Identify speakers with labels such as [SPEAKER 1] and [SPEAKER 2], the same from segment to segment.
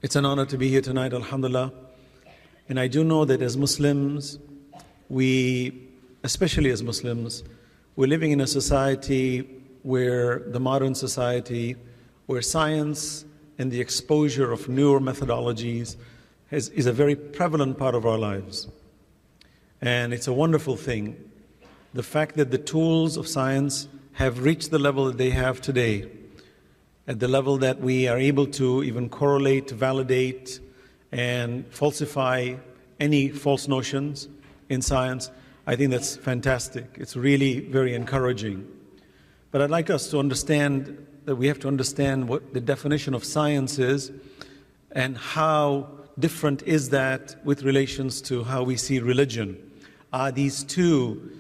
[SPEAKER 1] It's an honor to be here tonight, alhamdulillah. And I do know that as Muslims, especially as Muslims, we're living in a society where the modern society, where science and the exposure of newer methodologies is a very prevalent part of our lives. And it's a wonderful thing. The fact that the tools of science have reached the level that they have today, at the level that we are able to even correlate, validate, and falsify any false notions in science, I think that's fantastic. It's really very encouraging. But I'd like us to understand that we have to understand what the definition of science is and how different is that with relations to how we see religion. Are these two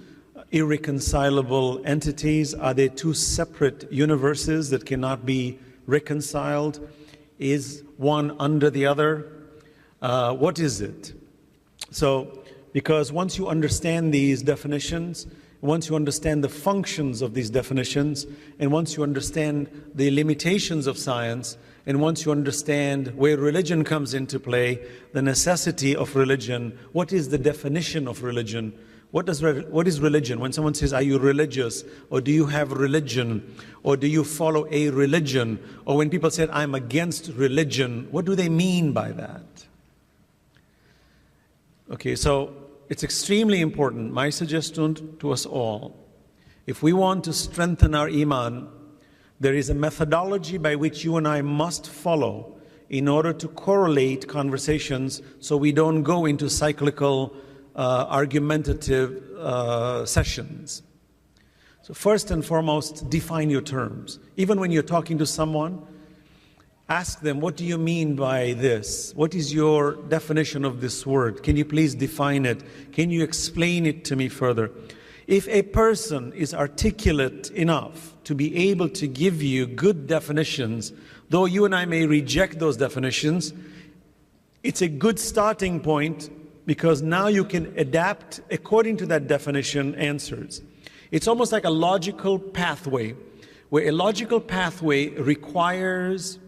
[SPEAKER 1] irreconcilable entities? Are they two separate universes that cannot be reconciled? Is one under the other? What is it? So, because once you understand these definitions, once you understand the functions of these definitions, and once you understand the limitations of science, and once you understand where religion comes into play, the necessity of religion, what is the definition of religion? What is religion? When someone says, are you religious? Or do you have religion? Or do you follow a religion? Or when people say, I'm against religion, what do they mean by that? Okay, so it's extremely important. My suggestion to us all, if we want to strengthen our iman, there is a methodology by which you and I must follow in order to correlate conversations so we don't go into cyclical, argumentative sessions. So first and foremost, define your terms. Even when you're talking to someone, ask them, what do you mean by this? What is your definition of this word? Can you please define it? Can you explain it to me further? If a person is articulate enough to be able to give you good definitions, though you and I may reject those definitions, it's a good starting point because now you can adapt according to that definition answers. It's almost like a logical pathway, where a logical pathway requires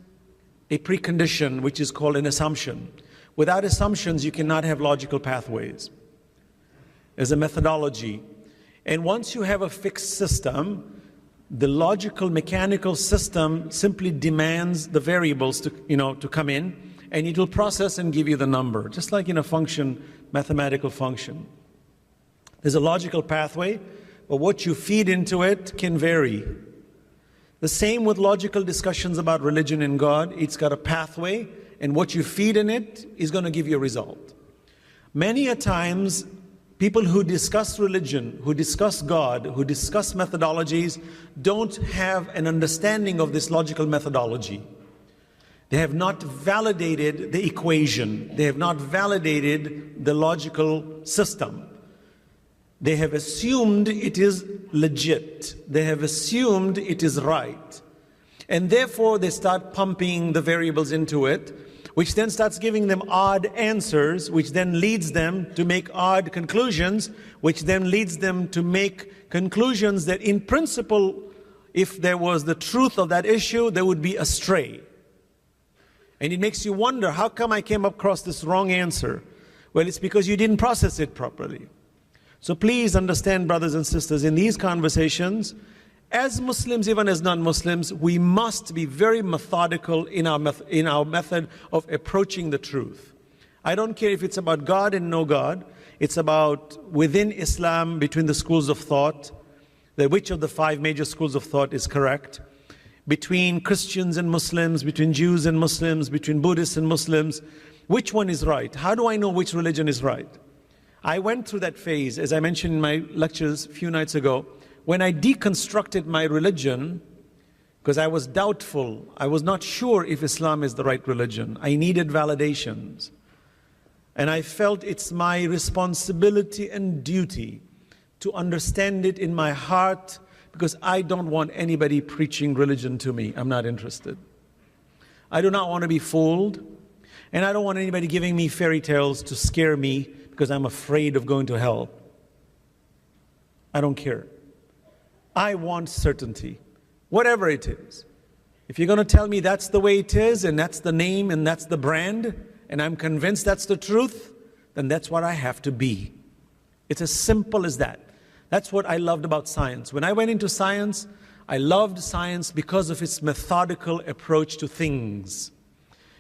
[SPEAKER 1] a precondition which is called an assumption. Without assumptions, you cannot have logical pathways as a methodology. And once you have a fixed system, the logical mechanical system simply demands the variables to come in, and it will process and give you the number, just like in a function, mathematical function. There's a logical pathway, but what you feed into it can vary. The same with logical discussions about religion and God. It's got a pathway, and what you feed in it is going to give you a result. Many a times, people who discuss religion, who discuss God, who discuss methodologies, don't have an understanding of this logical methodology. They have not validated the equation. They have not validated the logical system. They have assumed it is legit. They have assumed it is right. And therefore, they start pumping the variables into it, which then starts giving them odd answers, which then leads them to make odd conclusions, which then leads them to make conclusions that in principle, if there was the truth of that issue, they would be astray. And it makes you wonder, how come I came across this wrong answer? Well, it's because you didn't process it properly. So please understand, brothers and sisters, in these conversations, as Muslims, even as non-Muslims, we must be very methodical in our method of approaching the truth. I don't care if it's about God and no God. It's about within Islam, between the schools of thought, that which of the 5 major schools of thought is correct. Between Christians and Muslims, between Jews and Muslims, between Buddhists and Muslims, which one is right? How do I know which religion is right? I went through that phase, as I mentioned in my lectures a few nights ago, when I deconstructed my religion, because I was doubtful. I was not sure if Islam is the right religion. I needed validations. And I felt it's my responsibility and duty to understand it in my heart, because I don't want anybody preaching religion to me. I'm not interested. I do not want to be fooled, and I don't want anybody giving me fairy tales to scare me because I'm afraid of going to hell. I don't care. I want certainty, whatever it is. If you're going to tell me that's the way it is, and that's the name, and that's the brand, and I'm convinced that's the truth, then that's what I have to be. It's as simple as that. That's what I loved about science. When I went into science, I loved science because of its methodical approach to things.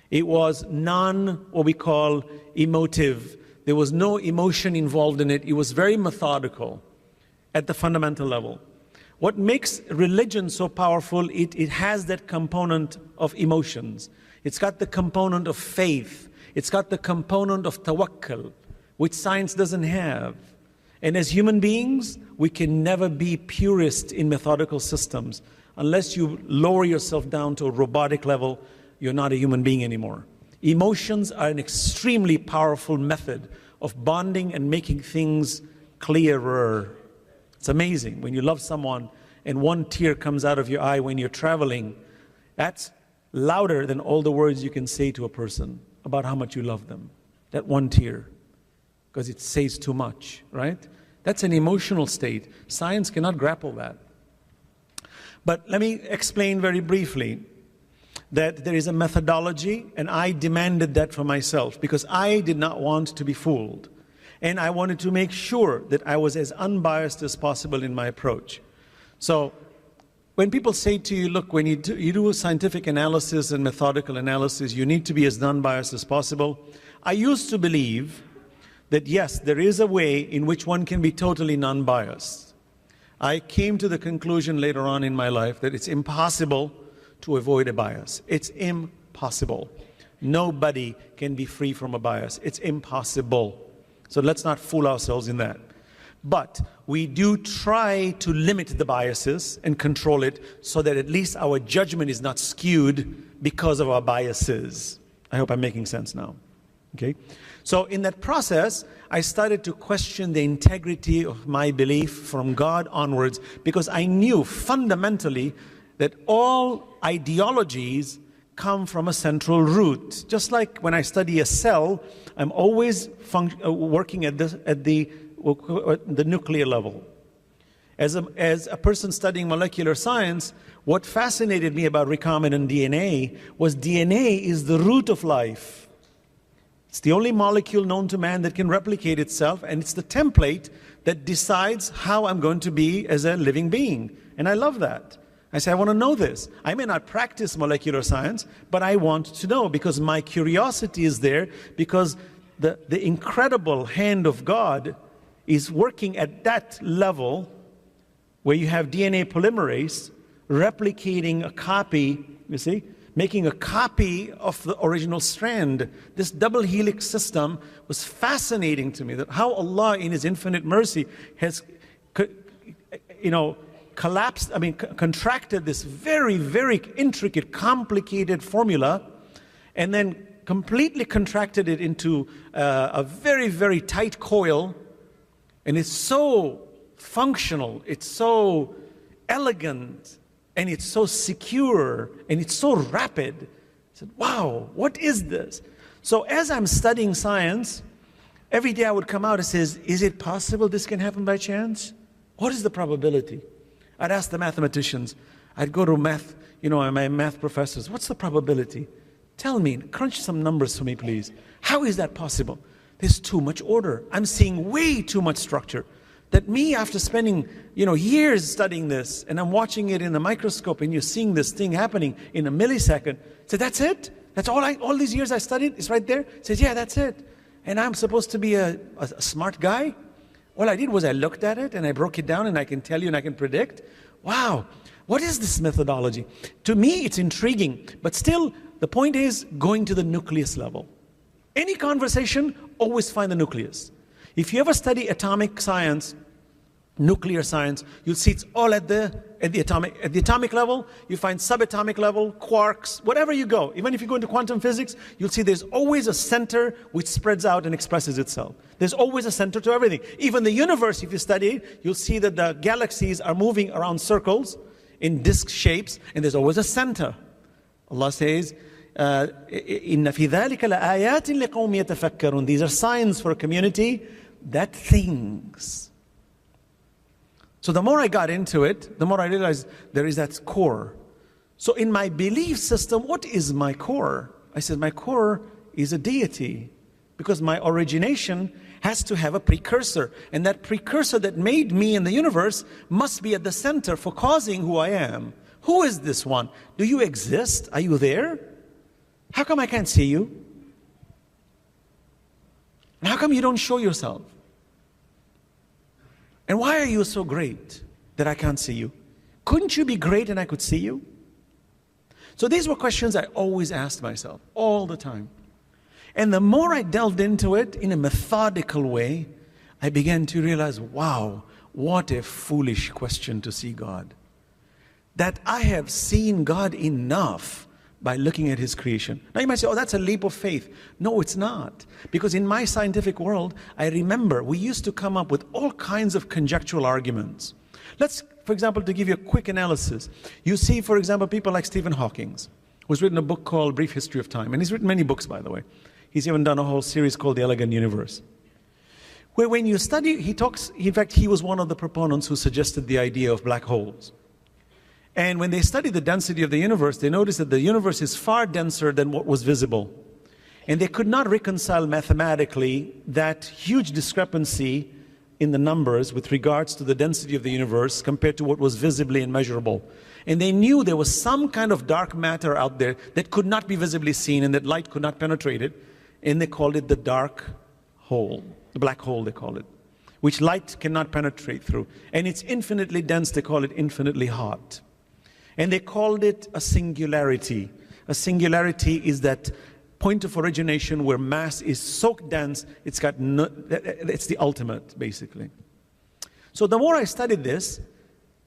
[SPEAKER 1] It was what we call emotive. There was no emotion involved in it. It was very methodical at the fundamental level. What makes religion so powerful, it has that component of emotions. It's got the component of faith. It's got the component of tawakkul, which science doesn't have. And as human beings, we can never be purist in methodical systems. Unless you lower yourself down to a robotic level, you're not a human being anymore. Emotions are an extremely powerful method of bonding and making things clearer. It's amazing. When you love someone and one tear comes out of your eye when you're traveling, that's louder than all the words you can say to a person about how much you love them. That one tear. Because it says too much, right? That's an emotional state. Science cannot grapple that. But let me explain very briefly that there is a methodology, and I demanded that for myself because I did not want to be fooled. And I wanted to make sure that I was as unbiased as possible in my approach. So when people say to you, look, when you do scientific analysis and methodical analysis, you need to be as non-biased as possible. I used to believe that yes, there is a way in which one can be totally non-biased. I came to the conclusion later on in my life that it's impossible to avoid a bias. It's impossible. Nobody can be free from a bias. It's impossible. So let's not fool ourselves in that. But we do try to limit the biases and control it so that at least our judgment is not skewed because of our biases. I hope I'm making sense now. Okay? So in that process, I started to question the integrity of my belief from God onwards because I knew fundamentally that all ideologies come from a central root. Just like when I study a cell, I'm always working at the nuclear level. As a person studying molecular science, what fascinated me about recombinant DNA was DNA is the root of life. It's the only molecule known to man that can replicate itself, and it's the template that decides how I'm going to be as a living being. And I love that. I say, I want to know this. I may not practice molecular science, but I want to know because my curiosity is there, because the incredible hand of God is working at that level where you have DNA polymerase replicating a copy, you see, making a copy of the original strand. This double helix system was fascinating to me, that how Allah in His infinite mercy has, contracted this very, very intricate, complicated formula and then completely contracted it into a very, very tight coil. And it's so functional, it's so elegant, and it's so secure, and it's so rapid. I said, wow, what is this? So as I'm studying science, every day I would come out and says, is it possible this can happen by chance? What is the probability? I'd ask the mathematicians. I'd go to math, my math professors, what's the probability? Tell me, crunch some numbers for me, please. How is that possible? There's too much order. I'm seeing way too much structure. That me, after spending, years studying this, and I'm watching it in the microscope, and you're seeing this thing happening in a millisecond, say, that's it? That's all these years I studied? It's right there? Says, yeah, that's it. And I'm supposed to be a smart guy? All I did was I looked at it, and I broke it down, and I can tell you, and I can predict. Wow, what is this methodology? To me, it's intriguing, but still, the point is going to the nucleus level. Any conversation, always find the nucleus. If you ever study atomic science, nuclear science, you'll see it's all at the atomic level. You find subatomic level, quarks, whatever you go. Even if you go into quantum physics, you'll see there's always a center which spreads out and expresses itself. There's always a center to everything. Even the universe, if you study it, you'll see that the galaxies are moving around circles in disk shapes, and there's always a center. Allah says, إِنَّ فِي ذَلِكَ لَآيَاتٍ لِقَوْمٍ يَتَفَكَّرُونَ. These are signs for a community that thinks. So the more I got into it, the more I realized there is that core. So in my belief system, what is my core? I said, my core is a deity, because my origination has to have a precursor. And that precursor that made me in the universe must be at the center for causing who I am. Who is this one? Do you exist? Are you there? How come I can't see you? And how come you don't show yourself? And why are you so great that I can't see you? Couldn't you be great and I could see you? So these were questions I always asked myself, all the time. And the more I delved into it in a methodical way, I began to realize, wow, what a foolish question to see God. That I have seen God enough by looking at His creation. Now you might say, oh, that's a leap of faith. No, it's not. Because in my scientific world, I remember we used to come up with all kinds of conjectural arguments. Let's, for example, to give you a quick analysis. You see, for example, people like Stephen Hawking, who's written a book called Brief History of Time. And he's written many books, by the way. He's even done a whole series called The Elegant Universe. Where when you study, he talks, in fact, he was one of the proponents who suggested the idea of black holes. And when they study the density of the universe, they notice that the universe is far denser than what was visible. And they could not reconcile mathematically that huge discrepancy in the numbers with regards to the density of the universe compared to what was visibly immeasurable. And they knew there was some kind of dark matter out there that could not be visibly seen and that light could not penetrate it. And they called it the dark hole, the black hole they call it, which light cannot penetrate through. And it's infinitely dense, they call it infinitely hot. And they called it a singularity. A singularity is that point of origination where mass is so dense, it's the ultimate, basically. So the more I studied this,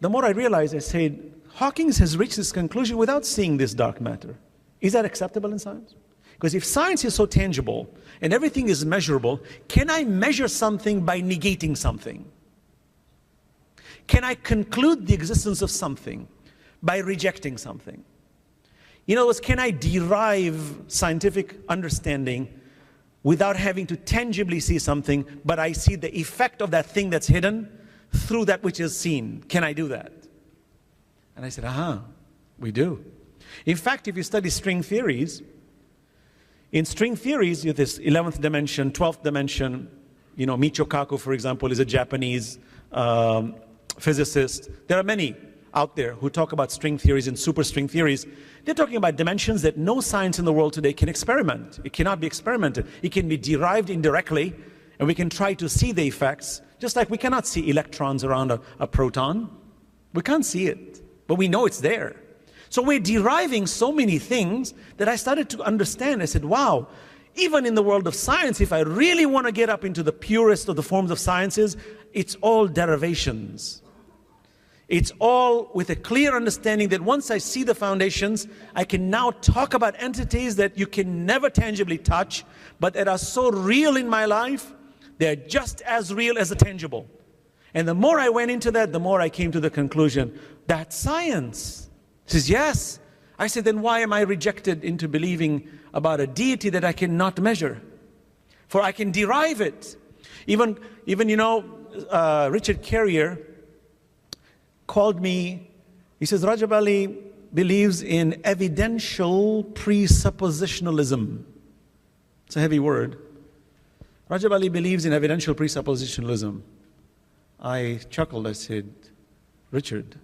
[SPEAKER 1] the more I realized, I said, Hawking has reached this conclusion without seeing this dark matter. Is that acceptable in science? Because if science is so tangible and everything is measurable, can I measure something by negating something? Can I conclude the existence of something by rejecting something? In other words, can I derive scientific understanding without having to tangibly see something, but I see the effect of that thing that's hidden through that which is seen? Can I do that? And I said, we do. In fact, if you study string theories, in string theories, you have this 11th dimension, 12th dimension. Michio Kaku, for example, is a Japanese physicist. There are many out there who talk about string theories and superstring theories. They're talking about dimensions that no science in the world today can experiment. It cannot be experimented. It can be derived indirectly, and we can try to see the effects, just like we cannot see electrons around a proton. We can't see it, but we know it's there. So we're deriving so many things that I started to understand. I said, wow, even in the world of science, if I really want to get up into the purest of the forms of sciences, it's all derivations. It's all with a clear understanding that once I see the foundations, I can now talk about entities that you can never tangibly touch, but that are so real in my life, they're just as real as the tangible. And the more I went into that, the more I came to the conclusion, that's science. He says, yes. I said, then why am I rejected into believing about a deity that I cannot measure? For I can derive it. Even Richard Carrier called me, he says, Rajabali believes in evidential presuppositionalism. It's a heavy word. Rajabali believes in evidential presuppositionalism. I chuckled, I said, Richard,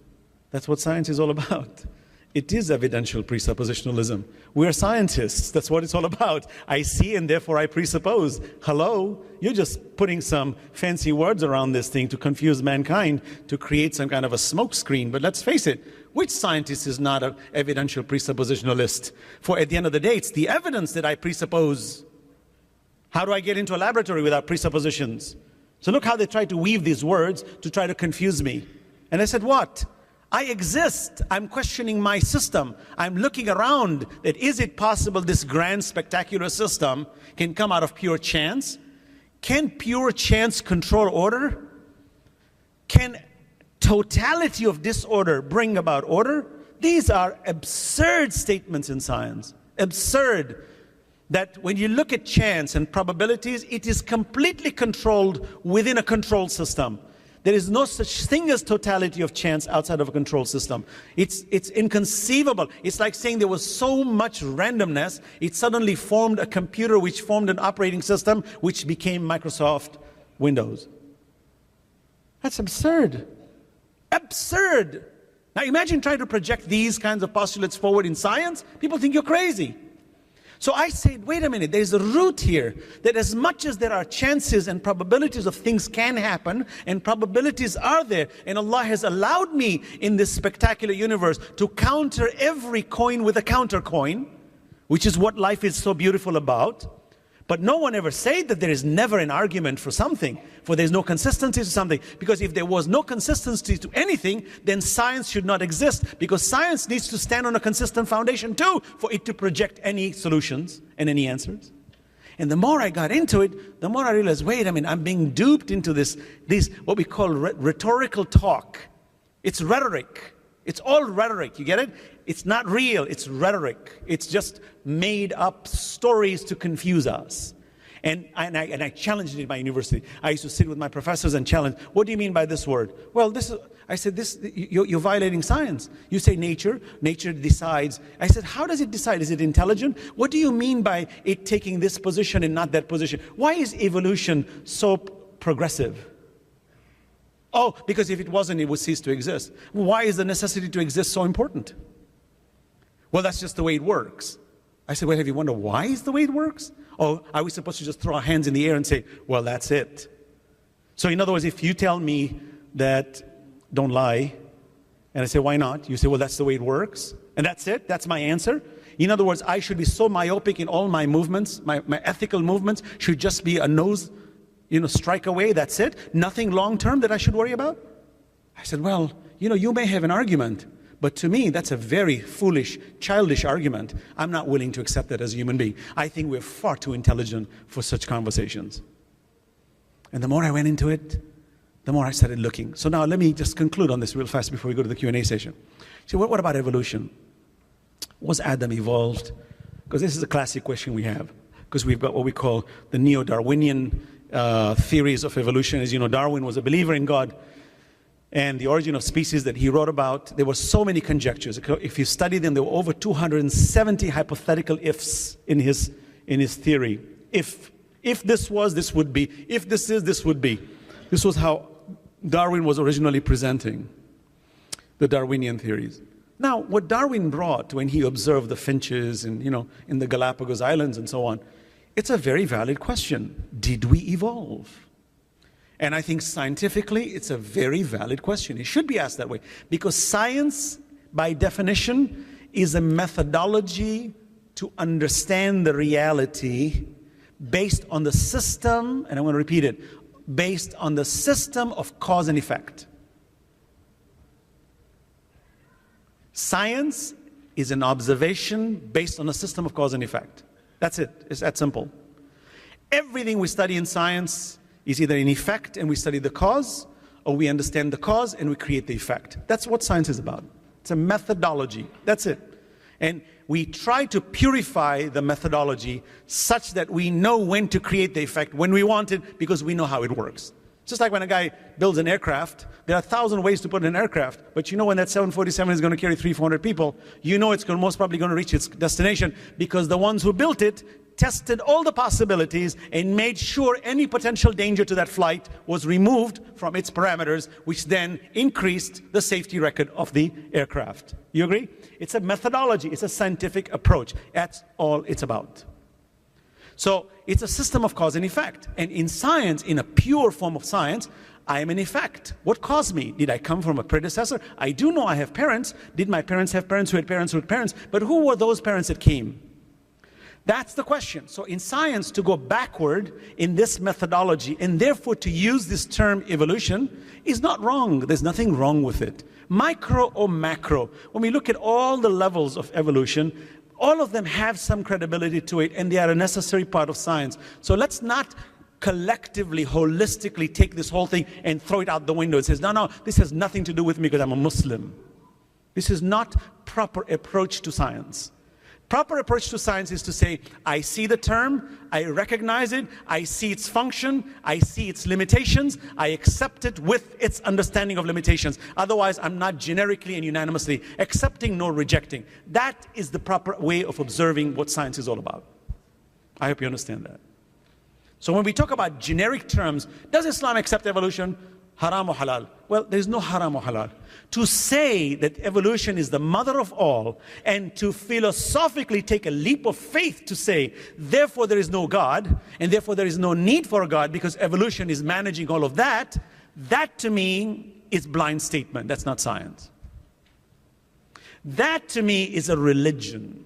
[SPEAKER 1] that's what science is all about. It is evidential presuppositionalism. We're scientists, that's what it's all about. I see and therefore I presuppose. Hello, you're just putting some fancy words around this thing to confuse mankind, to create some kind of a smokescreen. But let's face it, which scientist is not an evidential presuppositionalist? For at the end of the day, it's the evidence that I presuppose. How do I get into a laboratory without presuppositions? So look how they try to weave these words to try to confuse me. And I said, what? I exist. I'm questioning my system. I'm looking around that is it possible this grand spectacular system can come out of pure chance? Can pure chance control order? Can totality of disorder bring about order? These are absurd statements in science. Absurd. That when you look at chance and probabilities, it is completely controlled within a controlled system. There is no such thing as totality of chance outside of a control system. It's inconceivable. It's like saying there was so much randomness, it suddenly formed a computer which formed an operating system which became Microsoft Windows. That's absurd. Absurd. Now imagine trying to project these kinds of postulates forward in science. People think you're crazy. So I said, wait a minute, there's a root here that as much as there are chances and probabilities of things can happen, and probabilities are there, and Allah has allowed me in this spectacular universe to counter every coin with a counter coin, which is what life is so beautiful about. But no one ever said that there is never an argument for something, for there's no consistency to something. Because if there was no consistency to anything, then science should not exist. Because science needs to stand on a consistent foundation too, for it to project any solutions and any answers. And the more I got into it, the more I realized, wait a minute, I'm being duped into this what we call rhetorical talk. It's rhetoric. It's all rhetoric, you get it? It's not real, it's rhetoric. It's just made up stories to confuse us. And I challenged it in my university. I used to sit with my professors and challenge, what do you mean by this word? Well, I said, you're violating science. You say nature decides. I said, how does it decide? Is it intelligent? What do you mean by it taking this position and not that position? Why is evolution so progressive? Oh, because if it wasn't, it would cease to exist. Why is the necessity to exist so important? Well, that's just the way it works. I said, well, have you wondered why is the way it works? Or are we supposed to just throw our hands in the air and say, well, that's it? So in other words, if you tell me that don't lie, and I say, why not? You say, well, that's the way it works. And that's it? That's my answer? In other words, I should be so myopic in all my movements, my ethical movements should just be a nose, strike away, that's it? Nothing long-term that I should worry about? I said, well, you may have an argument, but to me, that's a very foolish, childish argument. I'm not willing to accept that as a human being. I think we're far too intelligent for such conversations. And the more I went into it, the more I started looking. So now let me just conclude on this real fast before we go to the Q&A session. So what about evolution? Was Adam evolved? Because this is a classic question we have. Because we've got what we call the neo-Darwinian theories of evolution. As you know, Darwin was a believer in God. And the origin of species that he wrote about, there were so many conjectures. If you study them, there were over 270 hypothetical ifs in his theory. If this was, this would be. If this is, this would be. This was how Darwin was originally presenting the Darwinian theories. Now, what Darwin brought when he observed the finches and, in the Galapagos Islands and so on, it's a very valid question. Did we evolve? And I think scientifically, it's a very valid question. It should be asked that way. Because science, by definition, is a methodology to understand the reality based on the system, and I'm going to repeat it, based on the system of cause and effect. Science is an observation based on a system of cause and effect. That's it. It's that simple. Everything we study in science is either an effect and we study the cause, or we understand the cause and we create the effect. That's what science is about. It's a methodology. That's it. And we try to purify the methodology such that we know when to create the effect when we want it, because we know how it works. Just like when a guy builds an aircraft, there are 1,000 ways to put an aircraft, but when that 747 is going to carry 300-400 people, it's most probably going to reach its destination, because the ones who built it tested all the possibilities and made sure any potential danger to that flight was removed from its parameters, which then increased the safety record of the aircraft. You agree? It's a methodology. It's a scientific approach. That's all it's about. So it's a system of cause and effect. And in science, in a pure form of science, I am an effect. What caused me? Did I come from a predecessor? I do know I have parents. Did my parents have parents who had parents who had parents? But who were those parents that came? That's the question. So in science, to go backward in this methodology, and therefore to use this term evolution, is not wrong. There's nothing wrong with it. Micro or macro, when we look at all the levels of evolution, all of them have some credibility to it, and they are a necessary part of science. So let's not collectively, holistically take this whole thing and throw it out the window. It says, no, this has nothing to do with me because I'm a Muslim. This is not proper approach to science. Proper approach to science is to say, I see the term, I recognize it, I see its function, I see its limitations, I accept it with its understanding of limitations. Otherwise, I'm not generically and unanimously accepting nor rejecting. That is the proper way of observing what science is all about. I hope you understand that. So when we talk about generic terms, does Islam accept evolution? Haram or halal? Well, there's no haram or halal. To say that evolution is the mother of all, and to philosophically take a leap of faith to say, therefore there is no God, and therefore there is no need for a God because evolution is managing all of that, that to me is blind statement. That's not science. That to me is a religion.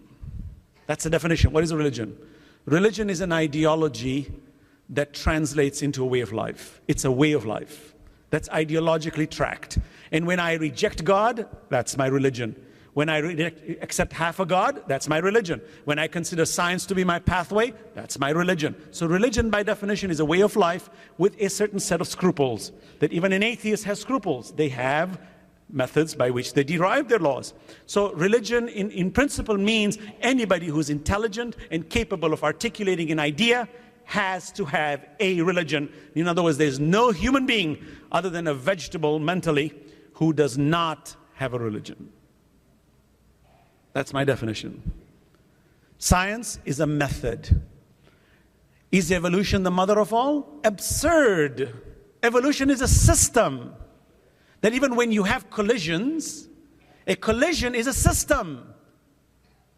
[SPEAKER 1] That's the definition. What is a religion? Religion is an ideology that translates into a way of life. It's a way of life that's ideologically tracked. And when I reject God, that's my religion. When I accept half a God, that's my religion. When I consider science to be my pathway, that's my religion. So religion by definition is a way of life with a certain set of scruples, that even an atheist has scruples. They have methods by which they derive their laws. So religion in principle means anybody who's intelligent and capable of articulating an idea has to have a religion. In other words, there's no human being other than a vegetable mentally who does not have a religion. That's my definition. Science is a method. Is evolution the mother of all? Absurd. Evolution is a system. That even when you have collisions, a collision is a system.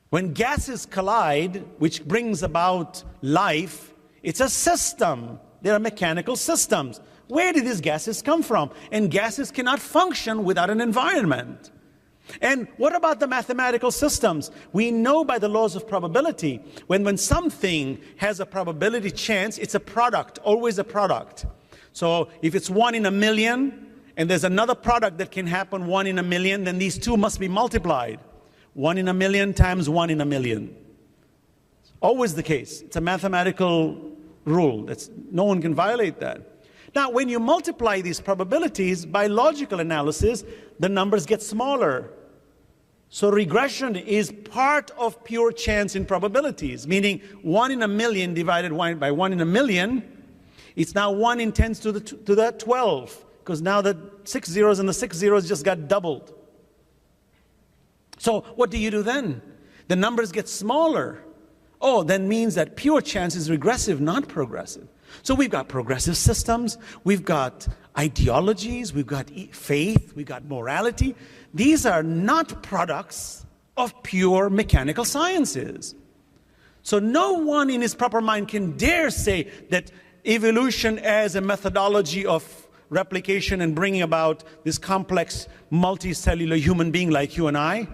[SPEAKER 1] When gases collide, which brings about life, it's a system. There are mechanical systems. Where did these gases come from? And gases cannot function without an environment. And what about the mathematical systems? We know by the laws of probability, when something has a probability chance, it's a product, always a product. So if it's 1 in a million, and there's another product that can happen 1 in a million, then these two must be multiplied. 1 in a million times 1 in a million. It's always the case. It's a mathematical rule. No one can violate that. Now, when you multiply these probabilities by logical analysis, the numbers get smaller. So regression is part of pure chance in probabilities, meaning 1 in a million divided by 1 in a million, it's now 1 in 10 to the 12, because now the 6 zeros and the 6 zeros just got doubled. So what do you do then? The numbers get smaller. Oh, that means that pure chance is regressive, not progressive. So we've got progressive systems, we've got ideologies, we've got faith, we've got morality. These are not products of pure mechanical sciences. So no one in his proper mind can dare say that evolution as a methodology of replication and bringing about this complex multicellular human being like you and I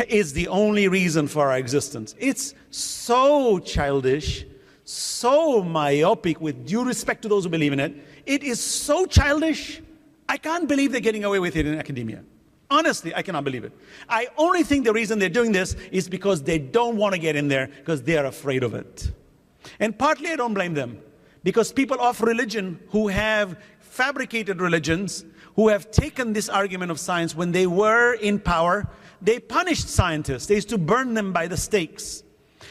[SPEAKER 1] is the only reason for our existence. It's so childish, so myopic, with due respect to those who believe in it. It is so childish, I can't believe they're getting away with it in academia. Honestly, I cannot believe it. I only think the reason they're doing this is because they don't want to get in there, because they're afraid of it. And partly I don't blame them, because people of religion who have fabricated religions, who have taken this argument of science when they were in power, they punished scientists. They used to burn them by the stakes.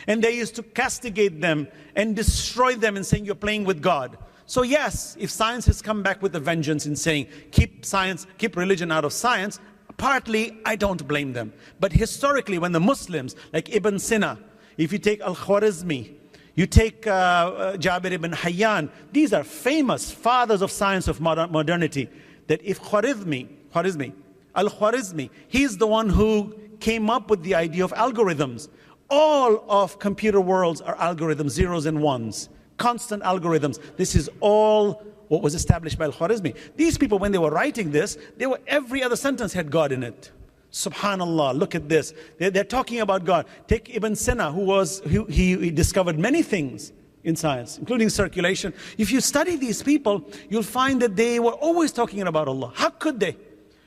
[SPEAKER 1] And they used to castigate them and destroy them and saying, you're playing with God. So yes, if science has come back with a vengeance in saying, keep religion out of science, partly I don't blame them. But historically, when the Muslims, like Ibn Sina, if you take Al-Khwarizmi, you take Jabir ibn Hayyan, these are famous fathers of science of modernity, that if Al-Khwarizmi, he's the one who came up with the idea of algorithms. All of computer worlds are algorithms, zeros and ones, constant algorithms. This is all what was established by Al-Khwarizmi. These people, when they were writing this, every other sentence had God in it. Subhanallah, look at this. They're talking about God. Take Ibn Sina, he discovered many things in science, including circulation. If you study these people, you'll find that they were always talking about Allah. How could they?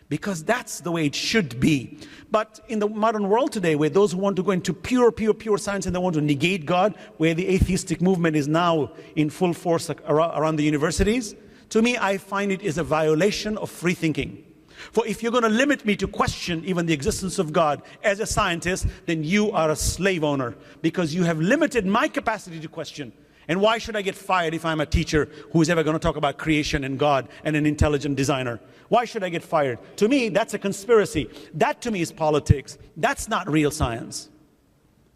[SPEAKER 1] Because that's the way it should be. But in the modern world today, where those who want to go into pure science and they want to negate God, where the atheistic movement is now in full force around the universities, to me, I find it is a violation of free thinking. For if you're going to limit me to question even the existence of God as a scientist, then you are a slave owner, because you have limited my capacity to question. And why should I get fired if I'm a teacher who is ever going to talk about creation and God and an intelligent designer? Why should I get fired? To me, that's a conspiracy. That to me is politics. That's not real science.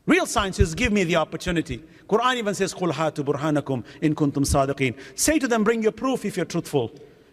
[SPEAKER 1] Real science is give me the opportunity. Quran even says, قُلْ هَاتُوا بُرْهَانَكُمْ إِن كُنْتُمْ صَادِقِينَ. Say to them, bring your proof if you're truthful.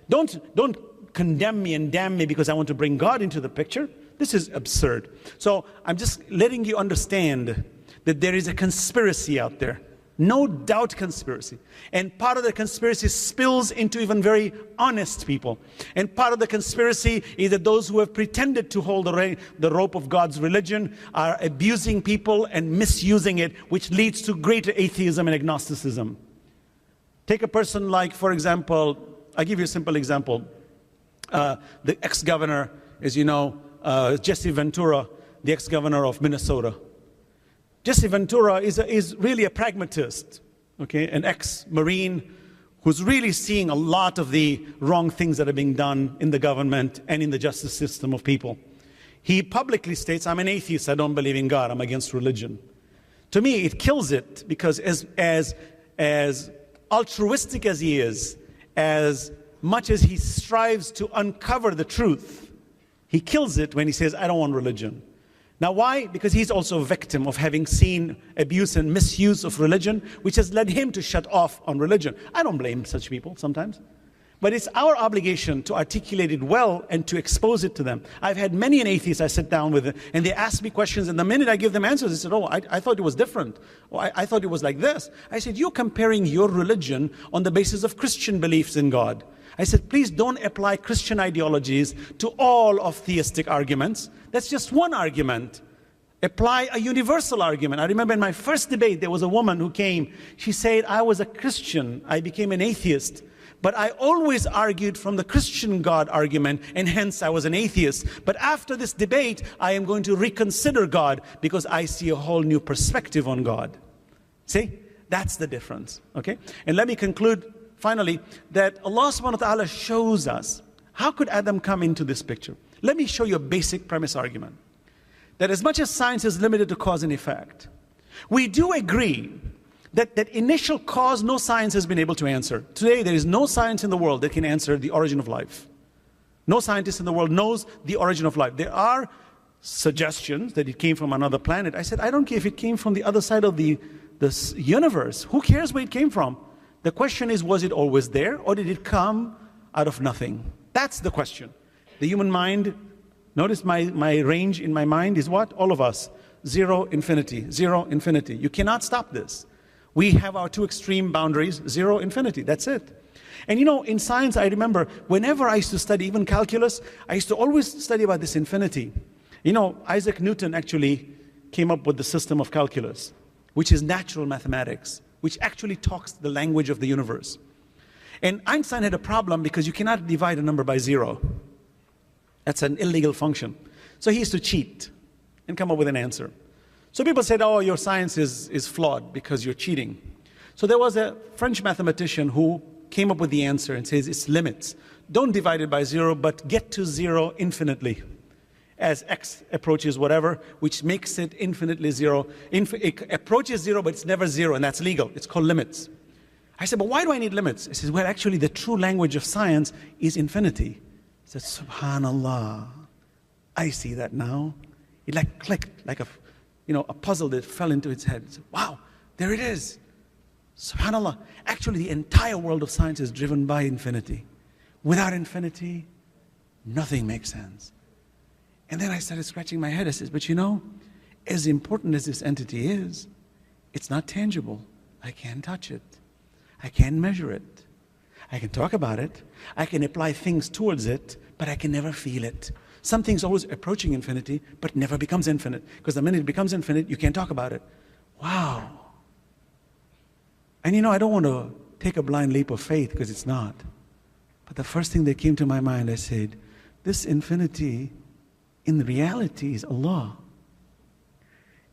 [SPEAKER 1] Don't condemn me and damn me because I want to bring God into the picture. This is absurd. So I'm just letting you understand that there is a conspiracy out there. No doubt conspiracy. And part of the conspiracy spills into even very honest people. And part of the conspiracy is that those who have pretended to hold the rope of God's religion are abusing people and misusing it, which leads to greater atheism and agnosticism. Take a person like, for example, I'll give you a simple example. The ex-governor, as you know, Jesse Ventura, the ex-governor of Minnesota. Jesse Ventura is really a pragmatist, okay, an ex-Marine who's really seeing a lot of the wrong things that are being done in the government and in the justice system of people. He publicly states, I'm an atheist, I don't believe in God, I'm against religion. To me, it kills it, because as altruistic as he is, as much as he strives to uncover the truth, he kills it when he says, I don't want religion. Now why? Because he's also a victim of having seen abuse and misuse of religion, which has led him to shut off on religion. I don't blame such people sometimes. But it's our obligation to articulate it well and to expose it to them. I've had many an atheist I sit down with, and they ask me questions, and the minute I give them answers, they said, oh, I thought it was different. Oh, I thought it was like this. I said, you're comparing your religion on the basis of Christian beliefs in God. I said, please don't apply Christian ideologies to all of theistic arguments. That's just one argument. Apply a universal argument. I remember in my first debate, there was a woman who came. She said, I was a Christian. I became an atheist. But I always argued from the Christian God argument, and hence I was an atheist. But after this debate, I am going to reconsider God because I see a whole new perspective on God. See? That's the difference. Okay? And let me conclude finally, that Allah subhanahu wa ta'ala shows us, how could Adam come into this picture? Let me show you a basic premise argument. That as much as science is limited to cause and effect, we do agree that that initial cause, no science has been able to answer. Today, there is no science in the world that can answer the origin of life. No scientist in the world knows the origin of life. There are suggestions that it came from another planet. I said, I don't care if it came from the other side of the universe. Who cares where it came from? The question is, was it always there, or did it come out of nothing? That's the question. The human mind, notice my range in my mind is what? All of us. 0, infinity. 0, infinity. You cannot stop this. We have our two extreme boundaries, 0, infinity. That's it. And you know, in science, I remember whenever I used to study even calculus, I used to always study about this infinity. You know, Isaac Newton actually came up with the system of calculus, which is natural mathematics, which actually talks the language of the universe. And Einstein had a problem because you cannot divide a number by 0. That's an illegal function. So he used to cheat and come up with an answer. So people said, oh, your science is flawed because you're cheating. So there was a French mathematician who came up with the answer and says it's limits. Don't divide it by 0, but get to 0 infinitely. As x approaches whatever, which makes it infinitely 0. It approaches 0, but it's never 0, and that's legal. It's called limits. I said, but why do I need limits? He says, well, actually, the true language of science is infinity. I said, subhanallah, I see that now. It like clicked, like a puzzle that fell into its head. Said, wow, there it is. Subhanallah. Actually, the entire world of science is driven by infinity. Without infinity, nothing makes sense. And then I started scratching my head. I said, but you know, as important as this entity is, it's not tangible. I can't touch it. I can't measure it. I can talk about it. I can apply things towards it, but I can never feel it. Something's always approaching infinity, but never becomes infinite. Because the minute it becomes infinite, you can't talk about it. Wow. And you know, I don't want to take a blind leap of faith, because it's not. But the first thing that came to my mind, I said, this infinity in reality is Allah.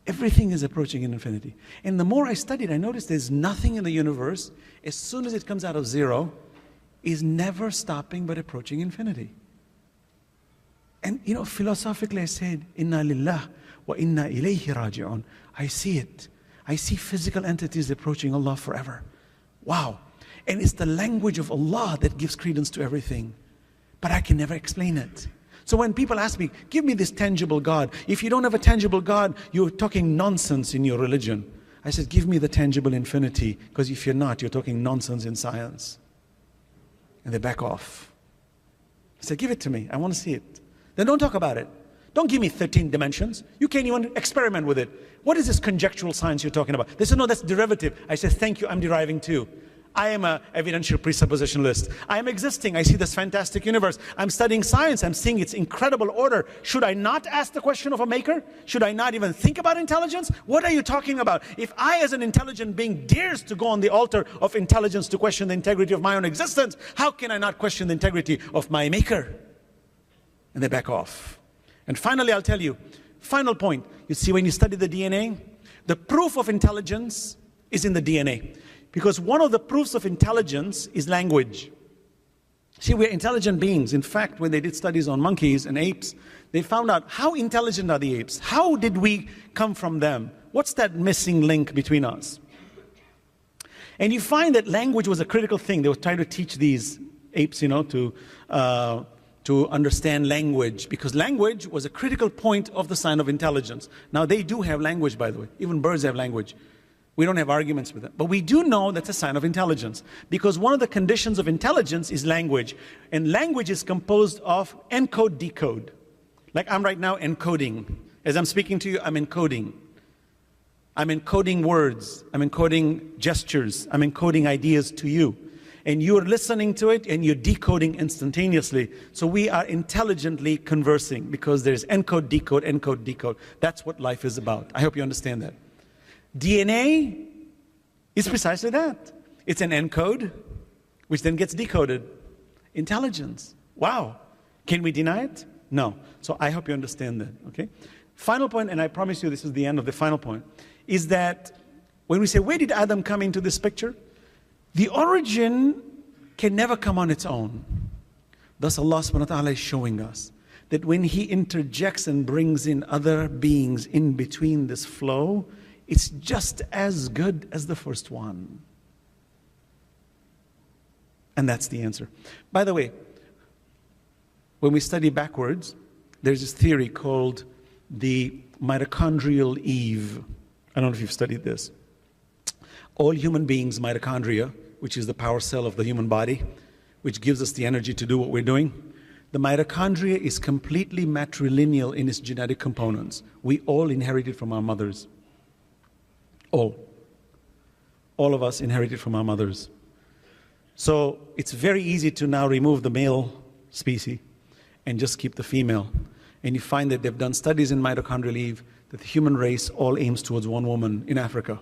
[SPEAKER 1] Everything is approaching in infinity. And the more I studied, I noticed there's nothing in the universe, as soon as it comes out of 0, is never stopping but approaching infinity. And philosophically I said, Inna lillah wa inna ilayhi raji'un. I see it. I see physical entities approaching Allah forever. Wow. And it's the language of Allah that gives credence to everything. But I can never explain it. So when people ask me, give me this tangible God. If you don't have a tangible God, you're talking nonsense in your religion. I said, give me the tangible infinity, because if you're not, you're talking nonsense in science. And they back off. I said, give it to me. I want to see it. Then don't talk about it. Don't give me 13 dimensions. You can't even experiment with it. What is this conjectural science you're talking about? They said, no, that's derivative. I said, thank you, I'm deriving too. I am an evidential presuppositionalist. I am existing. I see this fantastic universe. I'm studying science. I'm seeing its incredible order. Should I not ask the question of a maker? Should I not even think about intelligence? What are you talking about? If I, as an intelligent being, dares to go on the altar of intelligence to question the integrity of my own existence, how can I not question the integrity of my maker? And they back off. And finally, I'll tell you, final point. You see, when you study the DNA, the proof of intelligence is in the DNA. Because one of the proofs of intelligence is language. See, we're intelligent beings. In fact, when they did studies on monkeys and apes, they found out how intelligent are the apes? How did we come from them? What's that missing link between us? And you find that language was a critical thing. They were trying to teach these apes, to understand language, because language was a critical point of the sign of intelligence. Now, they do have language, by the way. Even birds have language. We don't have arguments with them. But we do know that's a sign of intelligence, because one of the conditions of intelligence is language. And language is composed of encode, decode. Like I'm right now encoding. As I'm speaking to you, I'm encoding. I'm encoding words. I'm encoding gestures. I'm encoding ideas to you. And you're listening to it and you're decoding instantaneously. So we are intelligently conversing, because there's encode, decode, encode, decode. That's what life is about. I hope you understand that. DNA is precisely that. It's an encode, which then gets decoded. Intelligence. Wow. Can we deny it? No. So I hope you understand that, okay? Final point, and I promise you this is the end of the final point, is that when we say, where did Adam come into this picture? The origin can never come on its own. Thus Allah subhanahu wa ta'ala is showing us that when He interjects and brings in other beings in between this flow, it's just as good as the first one. And that's the answer. By the way, when we study backwards, there's this theory called the mitochondrial Eve. I don't know if you've studied this. All human beings' mitochondria, which is the power cell of the human body, which gives us the energy to do what we're doing, the mitochondria is completely matrilineal in its genetic components. We all inherited from our mothers. All of us inherited from our mothers. So it's very easy to now remove the male species and just keep the female. And you find that they've done studies in mitochondrial Eve that the human race all aims towards one woman in Africa.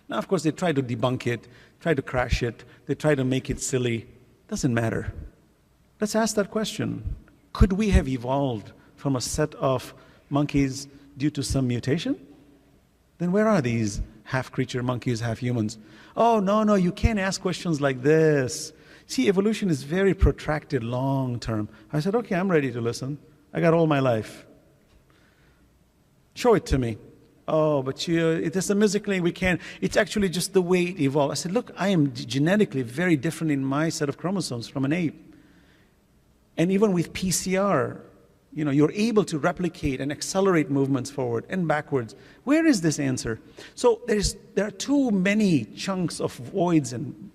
[SPEAKER 1] Now, of course, they try to debunk it, try to crash it, they try to make it silly. Doesn't matter. Let's ask that question. Could we have evolved from a set of monkeys due to some mutation? Then where are these half-creature monkeys, half-humans? Oh, no, you can't ask questions like this. See, evolution is very protracted, long-term. I said, okay, I'm ready to listen. I got all my life. Show it to me. Oh, but it is a musically, we can't. It's actually just the way it evolved. I said, look, I am genetically very different in my set of chromosomes from an ape. And even with PCR, you're able to replicate and accelerate movements forward and backwards. Where is this answer? So there are too many chunks of voids and,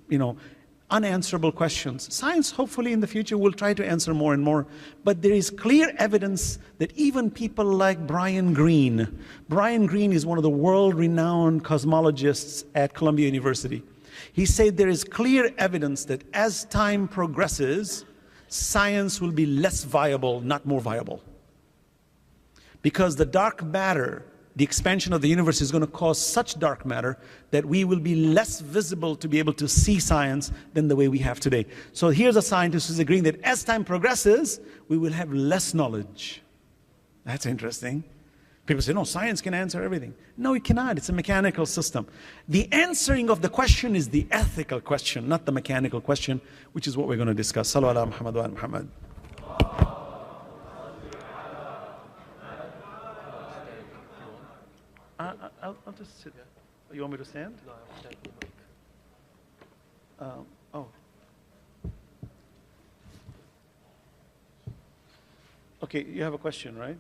[SPEAKER 1] unanswerable questions. Science, hopefully in the future, will try to answer more and more. But there is clear evidence that even people like Brian Greene is one of the world-renowned cosmologists at Columbia University. He said there is clear evidence that as time progresses, science will be less viable, not more viable. Because the dark matter, the expansion of the universe is going to cause such dark matter that we will be less visible to be able to see science than the way we have today. So here's a scientist who's agreeing that as time progresses, we will have less knowledge. That's interesting. People say, no, science can answer everything. No, it cannot. It's a mechanical system. The answering of the question is the ethical question, not the mechanical question, which is what we're going to discuss. Sallu ala Muhammad wa ala Muhammad. I'll just sit. You want me to stand?
[SPEAKER 2] No, I'll take the mic.
[SPEAKER 1] Oh. Okay, you have a question, right?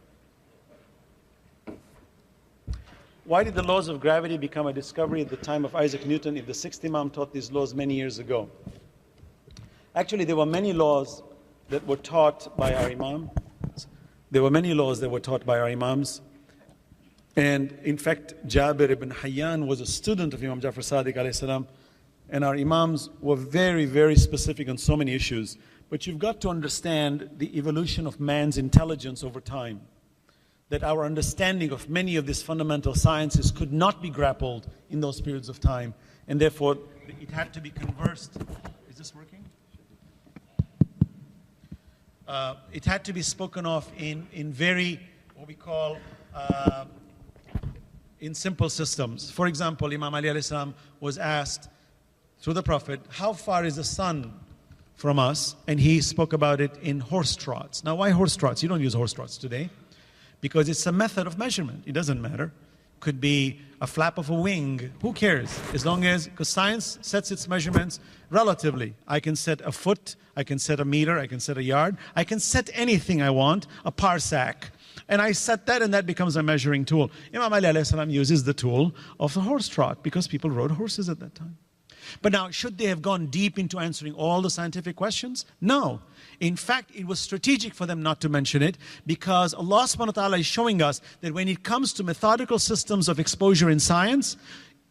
[SPEAKER 1] Why did the laws of gravity become a discovery at the time of Isaac Newton if the sixth Imam taught these laws many years ago? Actually, there were many laws that were taught by our Imam. There were many laws that were taught by our Imams. And in fact, Jabir ibn Hayyan was a student of Imam Jafar Sadiq alayhi salam. And our Imams were very, very specific on so many issues. But you've got to understand the evolution of man's intelligence over time. That our understanding of many of these fundamental sciences could not be grappled in those periods of time. And therefore, it had to be conversed. Is this working? It had to be spoken of in very, what we call, in simple systems. For example, Imam Ali alayhi salam was asked through the Prophet, how far is the sun from us? And he spoke about it in horse trots. Now, why horse trots? You don't use horse trots today. Because it's a method of measurement. It doesn't matter. Could be a flap of a wing. Who cares? As long as, because science sets its measurements relatively. I can set a foot, I can set a meter, I can set a yard. I can set anything I want, a parsec. And I set that and that becomes a measuring tool. Imam Ali alayhi salam uses the tool of the horse trot because people rode horses at that time. But now, should they have gone deep into answering all the scientific questions? No. In fact, it was strategic for them not to mention it because Allah subhanahu wa ta'ala is showing us that when it comes to methodical systems of exposure in science,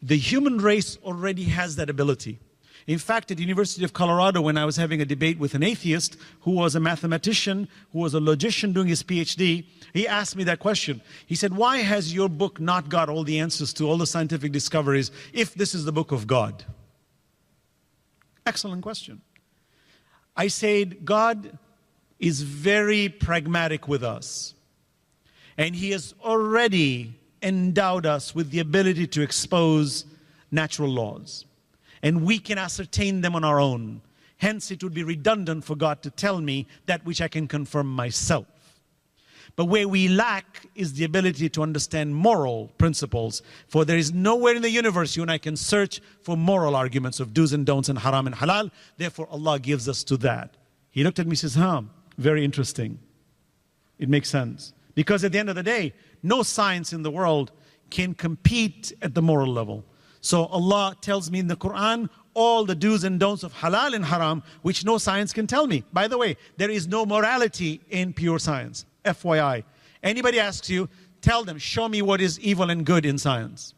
[SPEAKER 1] the human race already has that ability. In fact, at the University of Colorado, when I was having a debate with an atheist who was a mathematician, who was a logician doing his PhD, he asked me that question. He said, why has your book not got all the answers to all the scientific discoveries if this is the book of God? Excellent question. I said, God is very pragmatic with us. And He has already endowed us with the ability to expose natural laws. And we can ascertain them on our own. Hence, it would be redundant for God to tell me that which I can confirm myself. But where we lack is the ability to understand moral principles. For there is nowhere in the universe you and I can search for moral arguments of do's and don'ts and haram and halal. Therefore, Allah gives us to that. He looked at me and says, very interesting. It makes sense. Because at the end of the day, no science in the world can compete at the moral level. So Allah tells me in the Quran all the do's and don'ts of halal and haram, which no science can tell me. By the way, there is no morality in pure science. FYI. Anybody asks you, tell them, show me what is evil and good in science.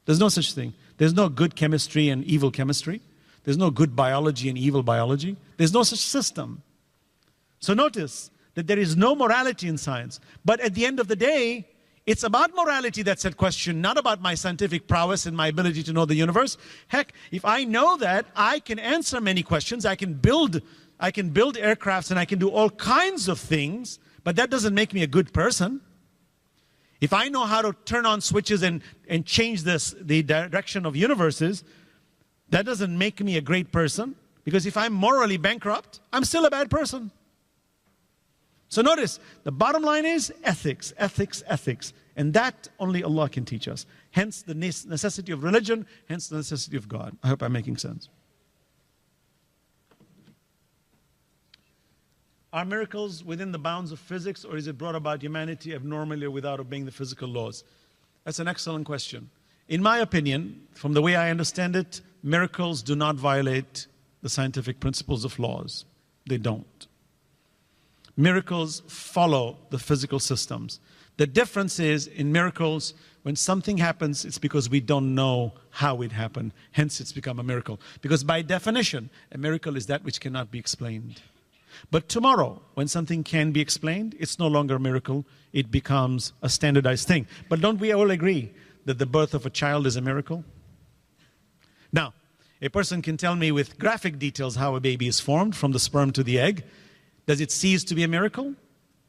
[SPEAKER 1] There's no such thing. There's no good chemistry and evil chemistry. There's no good biology and evil biology. There's no such system. So notice that there is no morality in science. But at the end of the day, it's about morality that's at question, not about my scientific prowess and my ability to know the universe. Heck, if I know that, I can answer many questions. I can build aircrafts and I can do all kinds of things, but that doesn't make me a good person. If I know how to turn on switches and change the direction of universes, that doesn't make me a great person, because if I'm morally bankrupt, I'm still a bad person. So notice, the bottom line is ethics, ethics, ethics. And that only Allah can teach us. Hence the necessity of religion, hence the necessity of God. I hope I'm making sense. Are miracles within the bounds of physics, or is it brought about humanity abnormally or without obeying the physical laws? That's an excellent question. In my opinion, from the way I understand it, miracles do not violate the scientific principles of laws. They don't. Miracles follow the physical systems. The difference is, in miracles, when something happens, it's because we don't know how it happened. Hence, it's become a miracle. Because by definition, a miracle is that which cannot be explained. But tomorrow, when something can be explained, it's no longer a miracle. It becomes a standardized thing. But don't we all agree that the birth of a child is a miracle? Now, a person can tell me with graphic details how a baby is formed, from the sperm to the egg. Does it cease to be a miracle?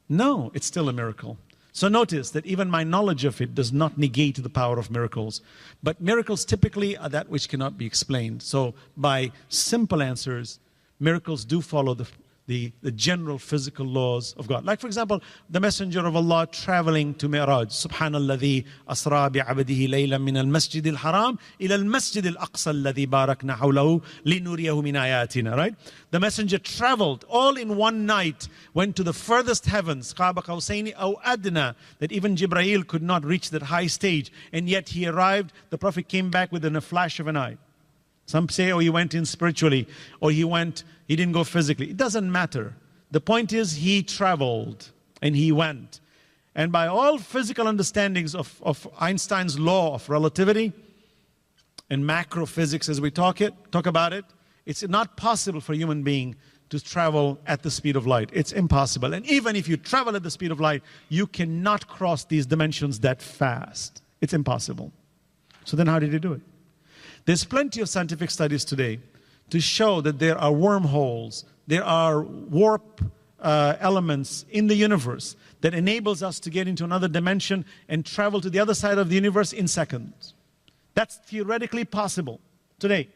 [SPEAKER 1] No, it's still a miracle. So notice that even my knowledge of it does not negate the power of miracles. But miracles typically are that which cannot be explained. So by simple answers, miracles do follow the the general physical laws of God. Like, for example, the Messenger of Allah traveling to Mi'raj. Subhanalladhi asra bi'abdihi laylan min al-masjid al-haram ila al-masjid al-aqsa alladhi barakna hawlahu linuriyahu min ayatina, right? The Messenger traveled all in one night, went to the furthest heavens, Qaba Qawsaini aw adna, that even Jibreel could not reach that high stage. And yet he arrived, the Prophet came back within a flash of an eye. Some say, oh, he went in spiritually, or he didn't go physically. It doesn't matter. The point is, he traveled and he went. And by all physical understandings of Einstein's law of relativity and macro physics as we talk about it, it's not possible for a human being to travel at the speed of light. It's impossible. And even if you travel at the speed of light, you cannot cross these dimensions that fast. It's impossible. So then how did he do it? There's plenty of scientific studies today to show that there are wormholes, there are warp elements in the universe that enables us to get into another dimension and travel to the other side of the universe in seconds. That's theoretically possible today.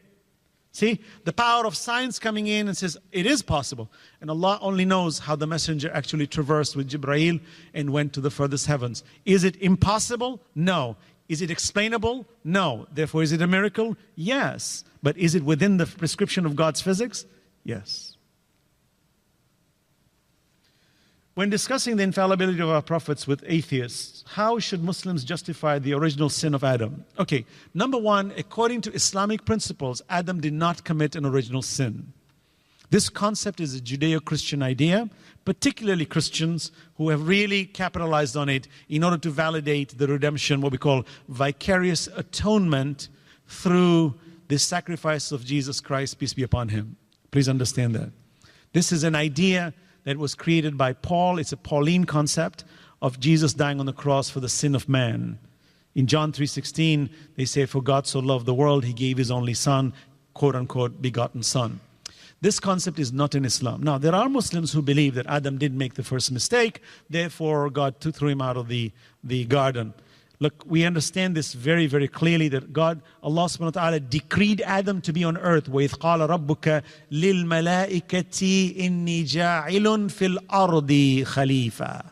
[SPEAKER 1] See, the power of science coming in and says it is possible. And Allah only knows how the Messenger actually traversed with Jibreel and went to the furthest heavens. Is it impossible? No. Is it explainable? No. Therefore, is it a miracle? Yes. But is it within the prescription of God's physics? Yes. When discussing the infallibility of our prophets with atheists, how should Muslims justify the original sin of Adam? Okay, number one, according to Islamic principles, Adam did not commit an original sin. This concept is a Judeo-Christian idea, particularly Christians who have really capitalized on it in order to validate the redemption, what we call vicarious atonement through the sacrifice of Jesus Christ, peace be upon him. Please understand that. This is an idea that was created by Paul. It's a Pauline concept of Jesus dying on the cross for the sin of man. In John 3:16, they say, for God so loved the world, he gave his only son, quote unquote, begotten son. This concept is not in Islam. Now, there are Muslims who believe that Adam did make the first mistake, therefore God threw him out of the garden. Look, we understand this very, very clearly that God, Allah subhanahu wa ta'ala decreed Adam to be on earth. وَإِذْ قَالَ رَبُّكَ لِلْمَلَائِكَةِ إِنِّي جَاعِلٌ فِي الْأَرْضِ خَلِيفَةً.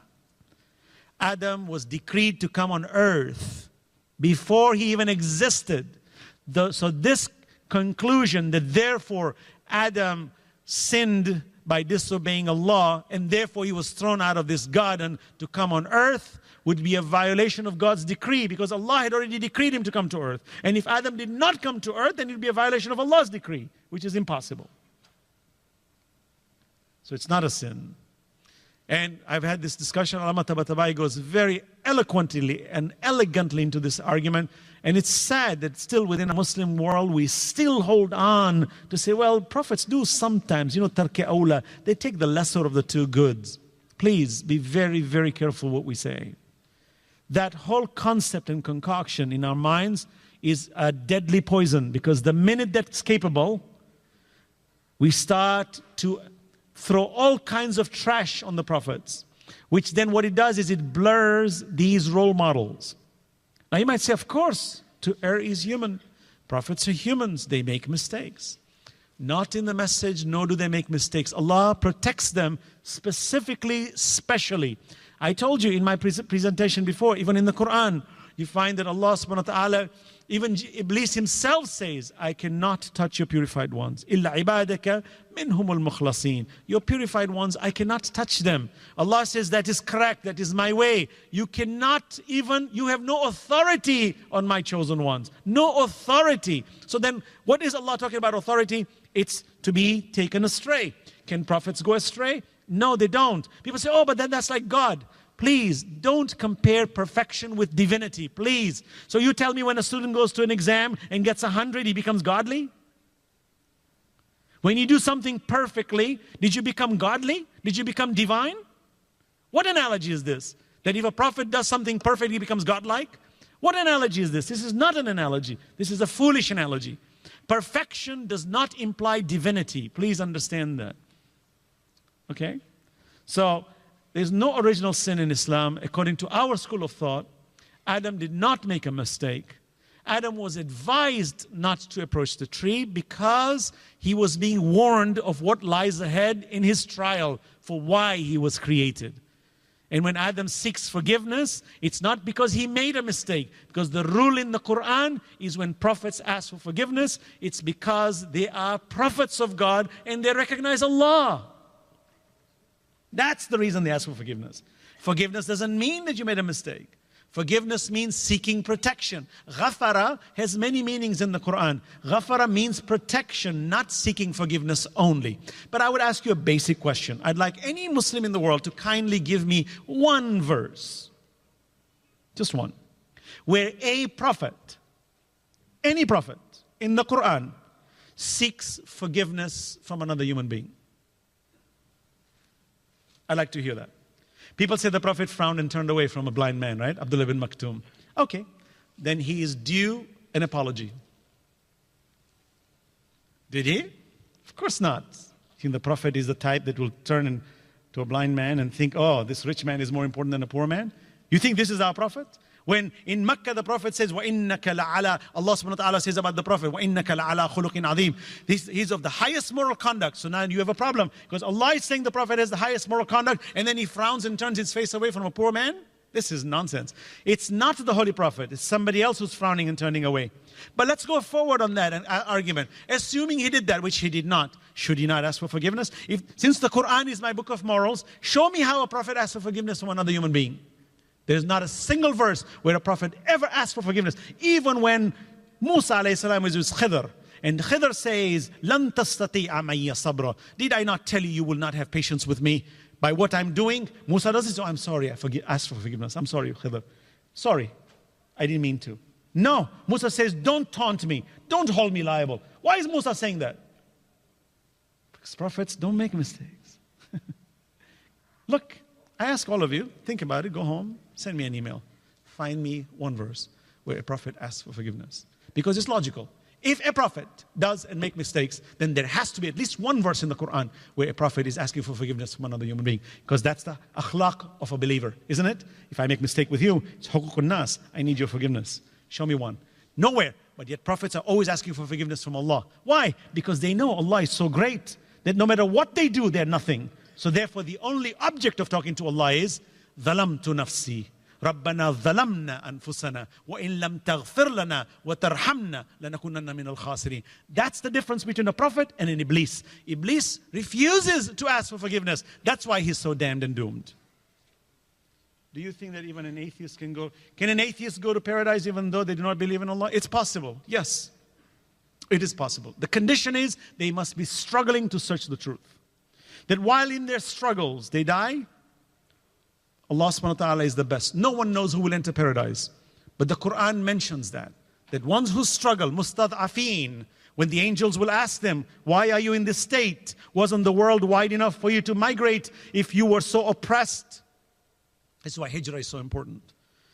[SPEAKER 1] Adam was decreed to come on earth before he even existed. So this conclusion that therefore Adam sinned by disobeying Allah and therefore he was thrown out of this garden to come on earth would be a violation of God's decree, because Allah had already decreed him to come to earth. And if Adam did not come to earth, then it would be a violation of Allah's decree, which is impossible. So it's not a sin. And I've had this discussion. Allama Tabatabai goes very eloquently and elegantly into this argument. And it's sad that still within a Muslim world, we still hold on to say, well, prophets do sometimes, tarke awla, they take the lesser of the two goods. Please be very, very careful what we say. That whole concept and concoction in our minds is a deadly poison, because the minute that's capable, we start to throw all kinds of trash on the prophets, which then what it does is it blurs these role models. Now you might say, of course, to err is human. Prophets are humans, they make mistakes. Not in the message, nor do they make mistakes. Allah protects them specifically, specially. I told you in my presentation before, even in the Quran, you find that Allah subhanahu wa ta'ala, even Iblis himself says, I cannot touch your purified ones. إِلَّا عِبَادَكَ مِنْهُمُ الْمُخْلَصِينَ. Your purified ones, I cannot touch them. Allah says, that is correct, that is my way. You cannot even, you have no authority on my chosen ones. No authority. So then, what is Allah talking about authority? It's to be taken astray. Can prophets go astray? No, they don't. People say, oh, but then that's like God. Please, don't compare perfection with divinity, please. So you tell me when a student goes to an exam and gets 100, he becomes godly? When you do something perfectly, did you become godly? Did you become divine? What analogy is this? That if a prophet does something perfect, he becomes godlike? What analogy is this? This is not an analogy. This is a foolish analogy. Perfection does not imply divinity. Please understand that. Okay? So, there's no original sin in Islam. According to our school of thought, Adam did not make a mistake. Adam was advised not to approach the tree because he was being warned of what lies ahead in his trial for why he was created. And when Adam seeks forgiveness, it's not because he made a mistake. Because the rule in the Quran is when prophets ask for forgiveness, it's because they are prophets of God and they recognize Allah. That's the reason they ask for forgiveness. Forgiveness doesn't mean that you made a mistake. Forgiveness means seeking protection. Ghafara has many meanings in the Quran. Ghafara means protection, not seeking forgiveness only. But I would ask you a basic question. I'd like any Muslim in the world to kindly give me one verse, just one, where a prophet, any prophet in the Quran seeks forgiveness from another human being. I'd like to hear that. People say the Prophet frowned and turned away from a blind man, right? Abdullah ibn Maktoum. Okay, then he is due an apology. Did he? Of course not. You think the Prophet is the type that will turn into a blind man and think, oh, this rich man is more important than a poor man? You think this is our Prophet? When in Mecca the Prophet says, وَإِنَّكَ لَعَلَىٰ, Allah subhanahu wa ta'ala says about the Prophet, وَإِنَّكَ لَعَلَىٰ خُلُقٍ عَظِيمٍ. He's of the highest moral conduct. So now you have a problem. Because Allah is saying the Prophet has the highest moral conduct, and then he frowns and turns his face away from a poor man? This is nonsense. It's not the Holy Prophet. It's somebody else who's frowning and turning away. But let's go forward on that argument. Assuming he did that, which he did not, should he not ask for forgiveness? Since the Quran is my book of morals, show me how a Prophet asks for forgiveness from another human being. There's not a single verse where a prophet ever asked for forgiveness. Even when Musa alayhi salam was with Khidr, and Khidr says, لَن تَسْتَطِيعَ مَيَّ صَبْرًا. Did I not tell you you will not have patience with me by what I'm doing? Musa doesn't say, oh, I'm sorry, ask for forgiveness. I'm sorry, Khidr. Sorry, I didn't mean to. No, Musa says, don't taunt me. Don't hold me liable. Why is Musa saying that? Because prophets don't make mistakes. Look, I ask all of you, think about it, go home, send me an email. Find me one verse where a prophet asks for forgiveness. Because it's logical. If a prophet does and make mistakes, then there has to be at least one verse in the Quran where a prophet is asking for forgiveness from another human being. Because that's the akhlaq of a believer, isn't it? If I make mistake with you, it's huququn nas, I need your forgiveness. Show me one. Nowhere. But yet prophets are always asking for forgiveness from Allah. Why? Because they know Allah is so great that no matter what they do, they're nothing. So therefore the only object of talking to Allah is ظَلَمْتُ نَفْسِي رَبَّنَا ظَلَمْنَا أَنفُسَنَا وَإِن لَمْ تَغْفِرْ لَنَا وَتَرْحَمْنَا لَنَكُونَنَّ مِنَ الْخَاسِرِينَ. That's the difference between a prophet and an Iblis. Iblis refuses to ask for forgiveness. That's why he's so damned and doomed. Do you think that even an atheist can go? Can an atheist go to paradise even though they do not believe in Allah? It's possible. Yes, it is possible. The condition is they must be struggling to search the truth. That while in their struggles they die, Allah subhanahu wa ta'ala is the best. No one knows who will enter paradise. But the Quran mentions that ones who struggle, mustad'afeen, when the angels will ask them, why are you in this state? Wasn't the world wide enough for you to migrate if you were so oppressed? That's why hijrah is so important.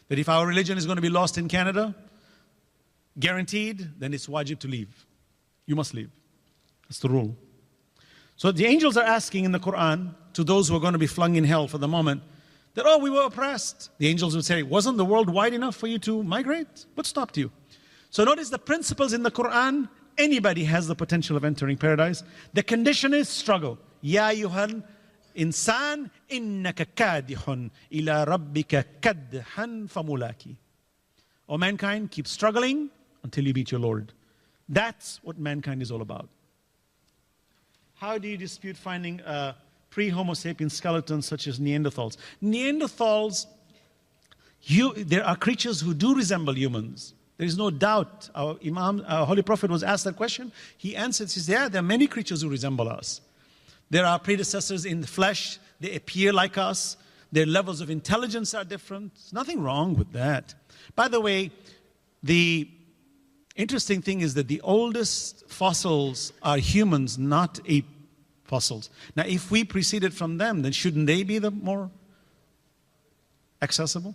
[SPEAKER 1] That if our religion is going to be lost in Canada, guaranteed, then it's wajib to leave. You must leave. That's the rule. So the angels are asking in the Quran to those who are going to be flung in hell for the moment that, oh, we were oppressed. The angels would say, wasn't the world wide enough for you to migrate? What stopped you? So notice the principles in the Quran. Anybody has the potential of entering paradise. The condition is struggle. Ya ayyuhal insan innaka kadihun ila rabbika kadhan famulaki. O mankind, keep struggling until you meet your Lord. That's what mankind is all about. How do you dispute finding pre-Homo sapien skeletons such as Neanderthals? Neanderthals, there are creatures who do resemble humans. There is no doubt. Our Imam, our Holy Prophet was asked that question. He answered, he says, yeah, there are many creatures who resemble us. There are predecessors in the flesh. They appear like us. Their levels of intelligence are different. There's nothing wrong with that. By the way, the interesting thing is that the oldest fossils are humans, not ape fossils. Now, if we preceded from them, then shouldn't they be the more accessible?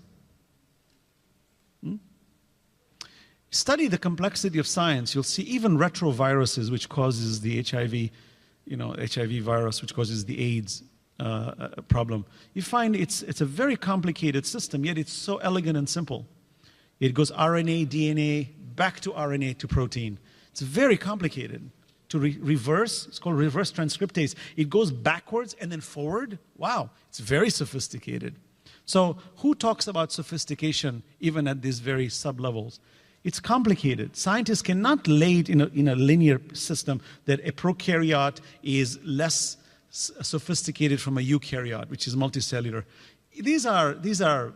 [SPEAKER 1] Study the complexity of science. You'll see even retroviruses, which causes the HIV, HIV virus, which causes the AIDS problem. You find it's a very complicated system, yet it's so elegant and simple. It goes RNA, DNA, back to RNA to protein. It's very complicated. To reverse, it's called reverse transcriptase. It goes backwards and then forward. Wow, it's very sophisticated. So who talks about sophistication even at these very sub-levels? It's complicated. Scientists cannot lay it in a linear system that a prokaryote is less sophisticated from a eukaryote, which is multicellular. These are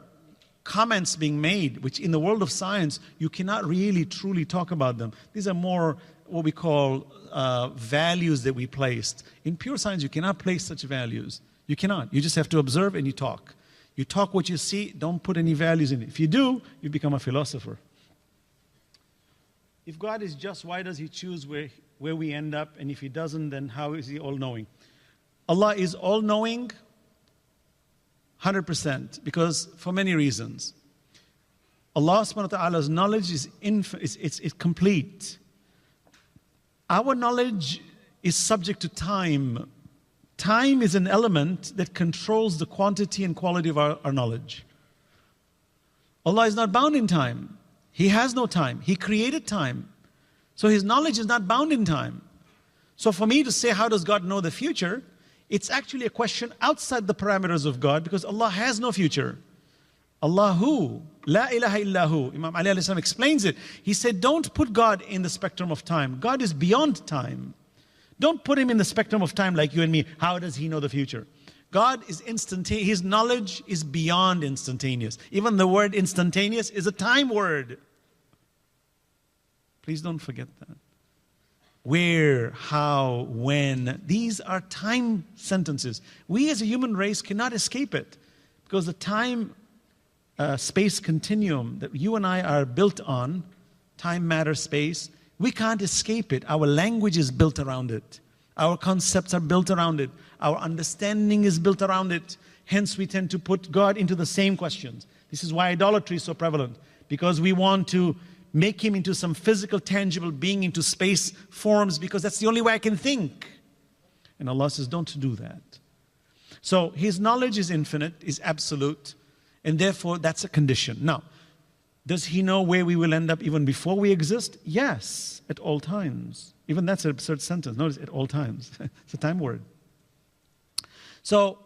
[SPEAKER 1] comments being made, which in the world of science, you cannot really truly talk about them. These are more what we call values that we placed. In pure science, you cannot place such values. You cannot. You just have to observe and you talk. You talk what you see, don't put any values in it. If you do, you become a philosopher. If God is just, why does He choose where we end up? And if He doesn't, then how is He all-knowing? Allah is all-knowing 100%, because for many reasons. Allah subhanahu wa ta'ala's knowledge is it's complete. Our knowledge is subject to time. Time is an element that controls the quantity and quality of our knowledge. Allah is not bound in time. He has no time. He created time. So His knowledge is not bound in time. So for me to say, how does God know the future? It's actually a question outside the parameters of God, because Allah has no future. Allahu, la ilaha illahu. Imam Ali alayhi salam explains it. He said, don't put God in the spectrum of time. God is beyond time. Don't put Him in the spectrum of time like you and me. How does He know the future? God is instantaneous. His knowledge is beyond instantaneous. Even the word instantaneous is a time word. Please don't forget that. Where, how, when, these are time sentences. We as a human race cannot escape it, because the time space continuum that you and I are built on, time, matter, space, we can't escape it. Our language is built around it. Our concepts are built around it. Our understanding is built around it. Hence we tend to put God into the same questions. This is why idolatry is so prevalent, because we want to make Him into some physical, tangible being, into space forms, because that's the only way I can think. And Allah says, don't do that. So His knowledge is infinite, is absolute, and therefore that's a condition. Now, does He know where we will end up even before we exist? Yes, at all times. Even that's an absurd sentence. Notice, at all times. It's a time word. So,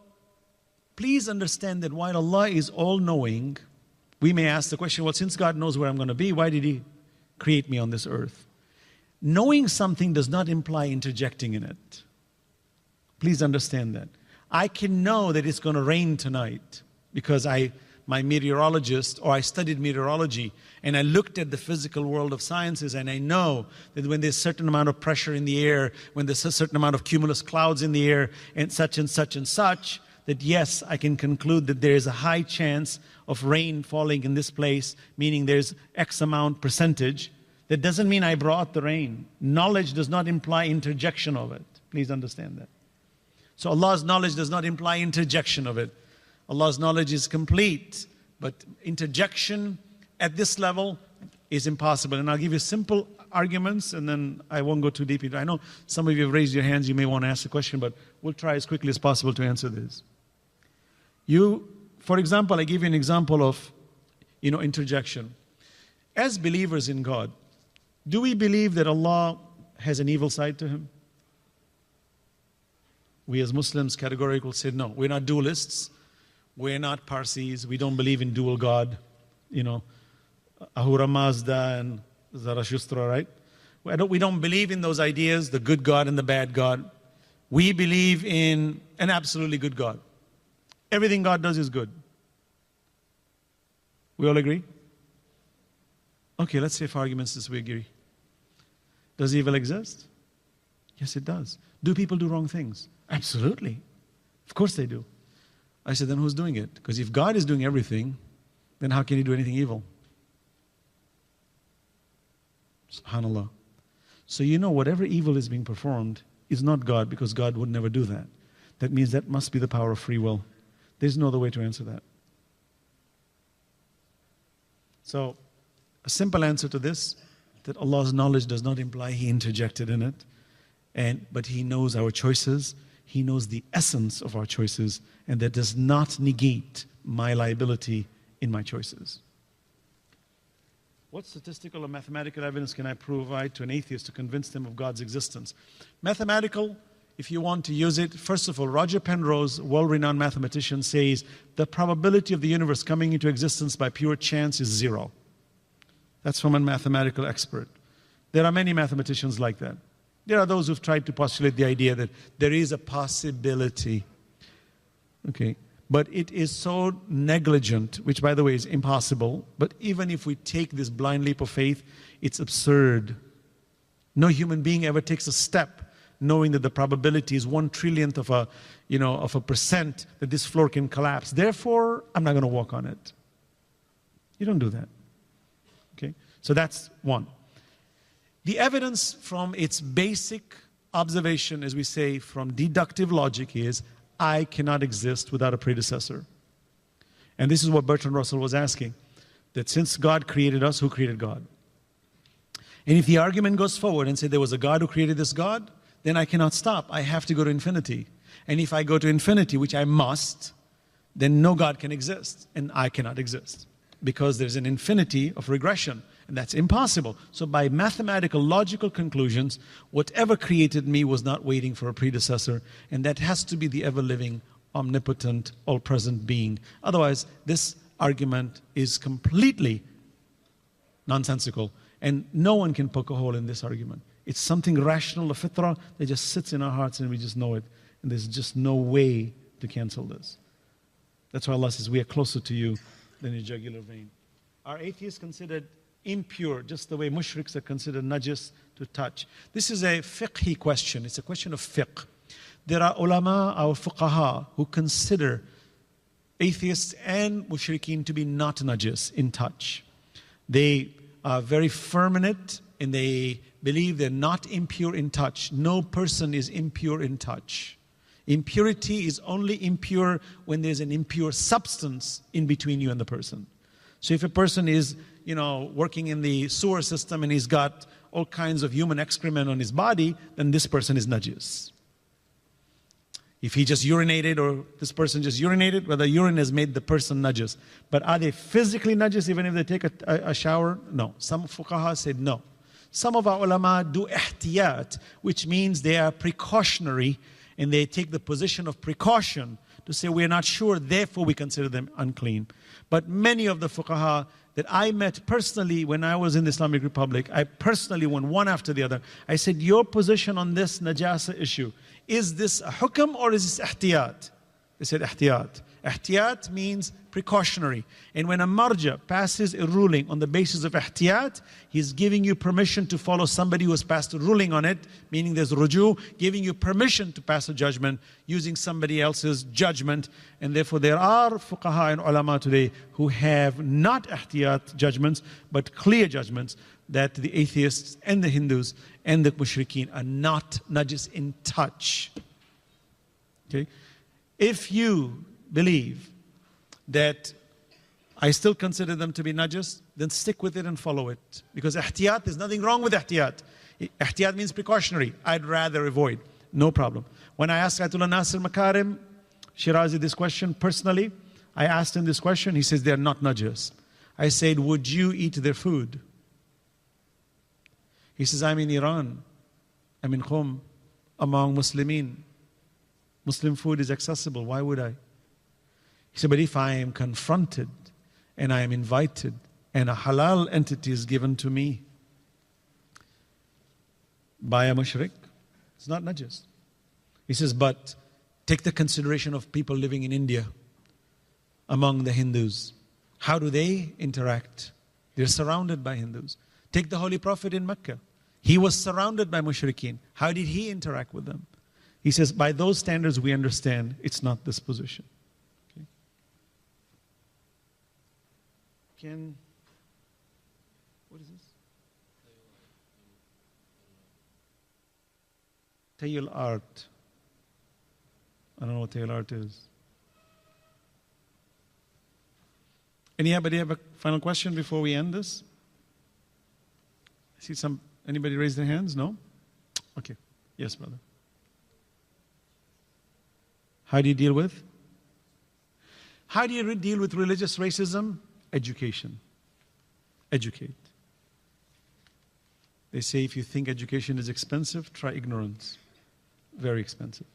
[SPEAKER 1] please understand that while Allah is all-knowing, we may ask the question, well, since God knows where I'm going to be, why did He create me on this earth? Knowing something does not imply interjecting in it. Please understand that. I can know that it's going to rain tonight because my meteorologist, or I studied meteorology, and I looked at the physical world of sciences, and I know that when there's a certain amount of pressure in the air, when there's a certain amount of cumulus clouds in the air, and such and such and such, that yes, I can conclude that there is a high chance of rain falling in this place, meaning there's X amount percentage. That doesn't mean I brought the rain. Knowledge does not imply interjection of it. Please understand that. So Allah's knowledge does not imply interjection of it. Allah's knowledge is complete, but interjection at this level is impossible. And I'll give you simple arguments, and then I won't go too deep into it. I know some of you have raised your hands. You may want to ask a question, but we'll try as quickly as possible to answer this. For example, I give you an example of, interjection. As believers in God, do we believe that Allah has an evil side to Him? We as Muslims categorically said no. We're not dualists. We're not Parsis. We don't believe in dual God. Ahura Mazda and Zarathustra, right? We don't believe in those ideas, the good God and the bad God. We believe in an absolutely good God. Everything God does is good. We all agree? Okay, let's say for argument's sake we agree. Does evil exist? Yes, it does. Do people do wrong things? Absolutely. Of course they do. I said, then who's doing it? Because if God is doing everything, then how can He do anything evil? SubhanAllah. So whatever evil is being performed is not God, because God would never do that. That means that must be the power of free will. There's no other way to answer that. So, a simple answer to this, that Allah's knowledge does not imply He interjected in it, but He knows our choices. He knows the essence of our choices, and that does not negate my liability in my choices. What statistical or mathematical evidence can I provide to an atheist to convince them of God's existence? Mathematical, if you want to use it, first of all, Roger Penrose, world-renowned mathematician, says the probability of the universe coming into existence by pure chance is 0. That's from a mathematical expert. There are many mathematicians like that. There are those who've tried to postulate the idea that there is a possibility. Okay. But it is so negligent, which by the way is impossible, but even if we take this blind leap of faith, it's absurd. No human being ever takes a step knowing that the probability is 1/1,000,000,000th of a percent that this floor can collapse. Therefore, I'm not going to walk on it. You don't do that. Okay? So that's one. The evidence from its basic observation, as we say, from deductive logic is, I cannot exist without a predecessor. And this is what Bertrand Russell was asking, that since God created us, who created God? And if the argument goes forward and say there was a God who created this God, then I cannot stop. I have to go to infinity. And if I go to infinity, which I must, then no God can exist, and I cannot exist, because there's an infinity of regression, and that's impossible. So by mathematical, logical conclusions, whatever created me was not waiting for a predecessor, and that has to be the ever-living, omnipotent, all-present being. Otherwise, this argument is completely nonsensical, and no one can poke a hole in this argument. It's something rational, the fitrah, that just sits in our hearts and we just know it, and there's just no way to cancel this. That's why Allah says, we are closer to you than your jugular vein. Are atheists considered impure, just the way mushriks are considered najis to touch? This is a fiqhi question. It's a question of fiqh. There are ulama or fuqaha who consider atheists and mushrikeen to be not najis in touch. They are very firm in it, and they believe they're not impure in touch. No person is impure in touch. Impurity is only impure when there's an impure substance in between you and the person. So if a person is, working in the sewer system and he's got all kinds of human excrement on his body, then this person is najis. If he just urinated or this person just urinated, well, the urine has made the person najis. But are they physically najis even if they take a shower? No. Some fuqaha said no. Some of our ulama do ihtiyat, which means they are precautionary, and they take the position of precaution to say we're not sure, therefore we consider them unclean. But many of the fuqaha that I met personally when I was in the Islamic Republic, I personally went one after the other. I said, your position on this najasa issue, is this a hukm or is this ihtiyat? They said ihtiyat. Ihtiyat means precautionary. And when a marja passes a ruling on the basis of ihtiyat, he's giving you permission to follow somebody who has passed a ruling on it, meaning there's ruju, giving you permission to pass a judgment using somebody else's judgment. And therefore there are fuqaha and ulama today who have not ihtiyat judgments, but clear judgments that the atheists and the Hindus and the mushrikeen are not najis in touch. Okay? If you believe that I still consider them to be najis, then stick with it and follow it. Because ihtiyat, there's nothing wrong with ihtiyat. Ihtiyat means precautionary. I'd rather avoid. No problem. When I asked Ayatollah Nasir Makarim Shirazi this question personally, I asked him this question. He says they're not najis. I said, would you eat their food? He says, I'm in Iran. I'm in Qom, among Muslimin. Muslim food is accessible. Why would I? He said, but if I am confronted and I am invited and a halal entity is given to me by a mushrik, it's not najis. He says, but take the consideration of people living in India, among the Hindus. How do they interact? They're surrounded by Hindus. Take the Holy Prophet in Mecca. He was surrounded by mushrikeen. How did he interact with them? He says, by those standards we understand it's not this position. Okay. What is this? Tail art. I don't know what tail art is. Anybody have a final question before we end this? I see anybody raise their hands? No? Okay. Yes, brother. How do you deal with? How do you deal with religious racism? Education. Educate. They say if you think education is expensive, try ignorance. Very expensive.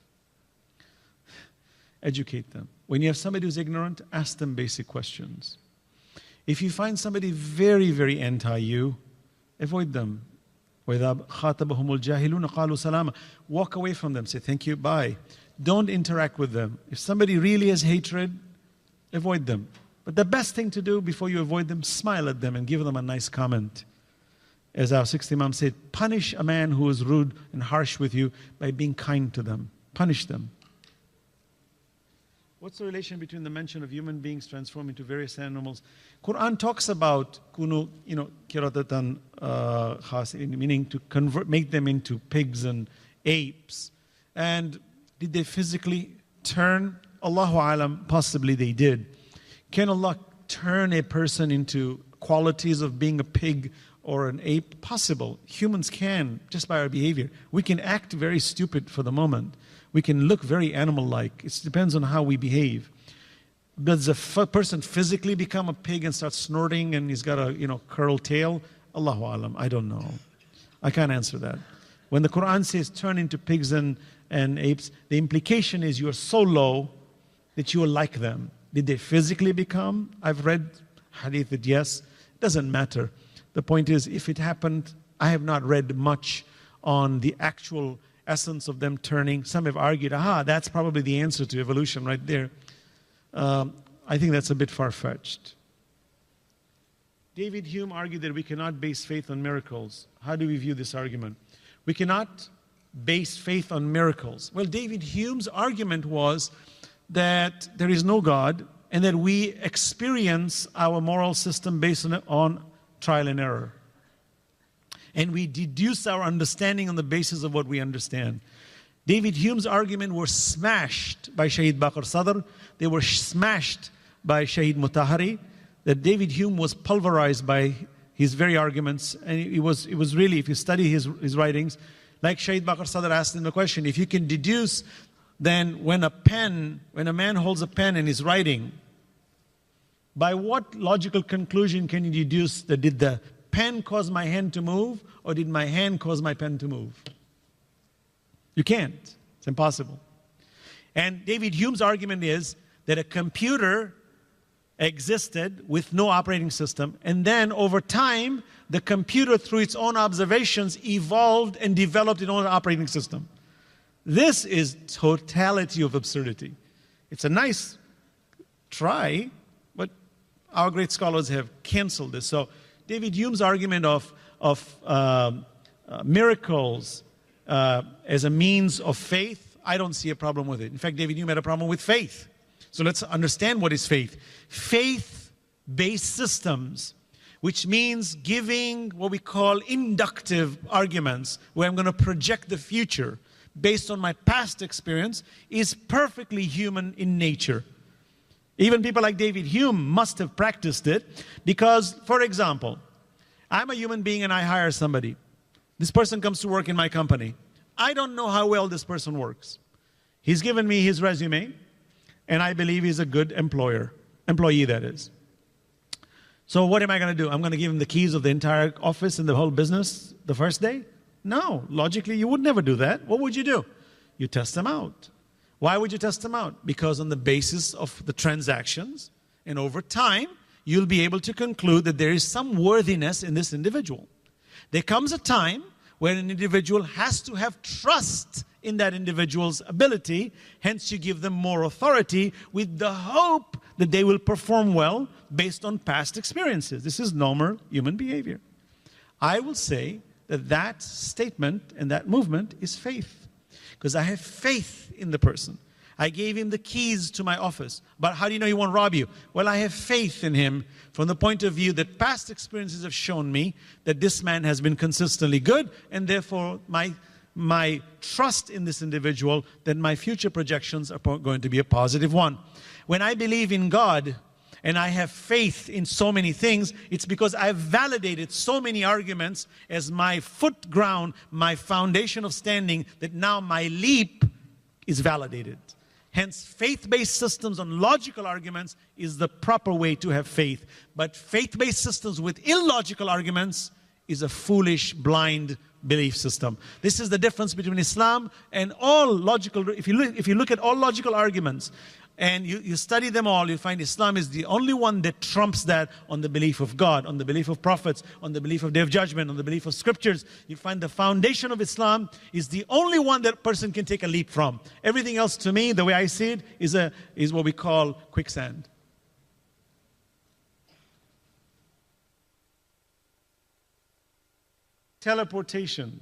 [SPEAKER 1] Educate them. When you have somebody who's ignorant, ask them basic questions. If you find somebody very, very anti-you, avoid them. وَإِذَا خَاطَبَهُمُ الْجَاهِلُونَ قَالُوا سَلَامًا. Walk away from them. Say thank you, bye. Don't interact with them. If somebody really has hatred, avoid them. But the best thing to do before you avoid them, smile at them and give them a nice comment. As our sixth Imam said, punish a man who is rude and harsh with you by being kind to them. Punish them. What's the relation between the mention of human beings transforming into various animals? Quran talks about kunu, kiratatan khasi'in, meaning to make them into pigs and apes. And did they physically turn? Allahu alam, possibly they did. Can Allah turn a person into qualities of being a pig or an ape? Possible. Humans can, just by our behavior. We can act very stupid for the moment. We can look very animal-like. It depends on how we behave. Does a person physically become a pig and start snorting and he's got a curled tail? Allahu alam, I don't know. I can't answer that. When the Quran says turn into pigs and apes, the implication is you're so low that you are like them. Did they physically become? I've read hadith that yes. It doesn't matter. The point is, if it happened, I have not read much on the actual essence of them turning. Some have argued, that's probably the answer to evolution right there. I think that's a bit far-fetched. David Hume argued that we cannot base faith on miracles. How do we view this argument? We cannot base faith on miracles. Well, David Hume's argument was that there is no God and that we experience our moral system based on trial and error. And we deduce our understanding on the basis of what we understand. David Hume's argument were smashed by Shaheed Baqir Sadr. They were smashed by Shaheed Mutahari. That David Hume was pulverized by his very arguments. And it was really, if you study his writings, like Shaheed Baqir Sadr asked him the question, if you can deduce, then when a man holds a pen and is writing, by what logical conclusion can you deduce that did the pen cause my hand to move or did my hand cause my pen to move? You can't. It's impossible. And David Hume's argument is that a computer existed with no operating system, and then over time, the computer, through its own observations, evolved and developed its own operating system. This is totality of absurdity. It's a nice try, but our great scholars have canceled this. So David Hume's argument of miracles as a means of faith, I don't see a problem with it. In fact, David Hume had a problem with faith. So let's understand what is faith. Faith-based systems, which means giving what we call inductive arguments, where I'm going to project the future based on my past experience, is perfectly human in nature. Even people like David Hume must have practiced it because, for example, I'm a human being and I hire somebody. This person comes to work in my company. I don't know how well this person works. He's given me his resume, and I believe he's a good employee that is. So what am I going to do? I'm going to give him the keys of the entire office and the whole business the first day? No, logically you would never do that. What would you do? You test them out. Why would you test them out? Because on the basis of the transactions and over time, you'll be able to conclude that there is some worthiness in this individual. There comes a time when an individual has to have trust in that individual's ability, hence you give them more authority with the hope that they will perform well based on past experiences. This is normal human behavior. I will say that statement and that movement is faith, because I have faith in the person. I gave him the keys to my office. But how do you know he won't rob you? Well, I have faith in him from the point of view that past experiences have shown me that this man has been consistently good, and therefore my trust in this individual, that my future projections are going to be a positive one. When I believe in God and I have faith in so many things, it's because I've validated so many arguments as my foot ground, my foundation of standing, that now my leap is validated. Hence, faith-based systems on logical arguments is the proper way to have faith. But faith-based systems with illogical arguments is a foolish, blind belief system. This is the difference between Islam and all logical. If you look at all logical arguments and you study them all, you find Islam is the only one that trumps that on the belief of God, on the belief of prophets, on the belief of Day of Judgment, on the belief of scriptures. You find the foundation of Islam is the only one that a person can take a leap from. Everything else, to me, the way I see it, is what we call quicksand. Teleportation.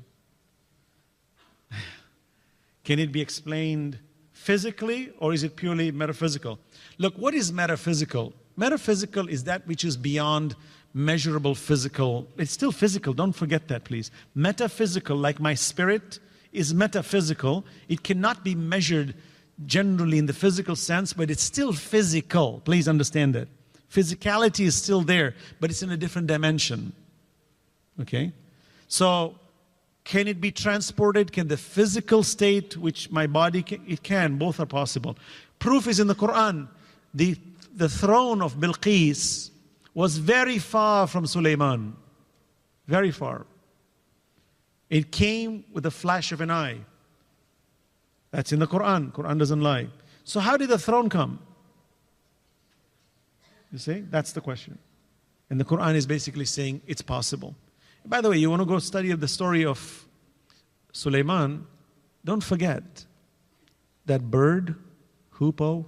[SPEAKER 1] Can it be explained physically, or is it purely metaphysical? Look, what is metaphysical? Metaphysical is that which is beyond measurable physical. It's still physical, don't forget that, please. Metaphysical, like my spirit, is metaphysical. It cannot be measured generally in the physical sense, but it's still physical. Please understand that. Physicality is still there, but it's in a different dimension. Okay? So, can it be transported? Can the physical state, which my body can, it can, both are possible. Proof is in the Quran. The throne of Bilqis was very far from Sulaiman. Very far. It came with a flash of an eye. That's in the Quran. Quran doesn't lie. So how did the throne come? You see, that's the question. And the Quran is basically saying it's possible. By the way, you want to go study the story of Sulaiman, don't forget that bird, hoopoe,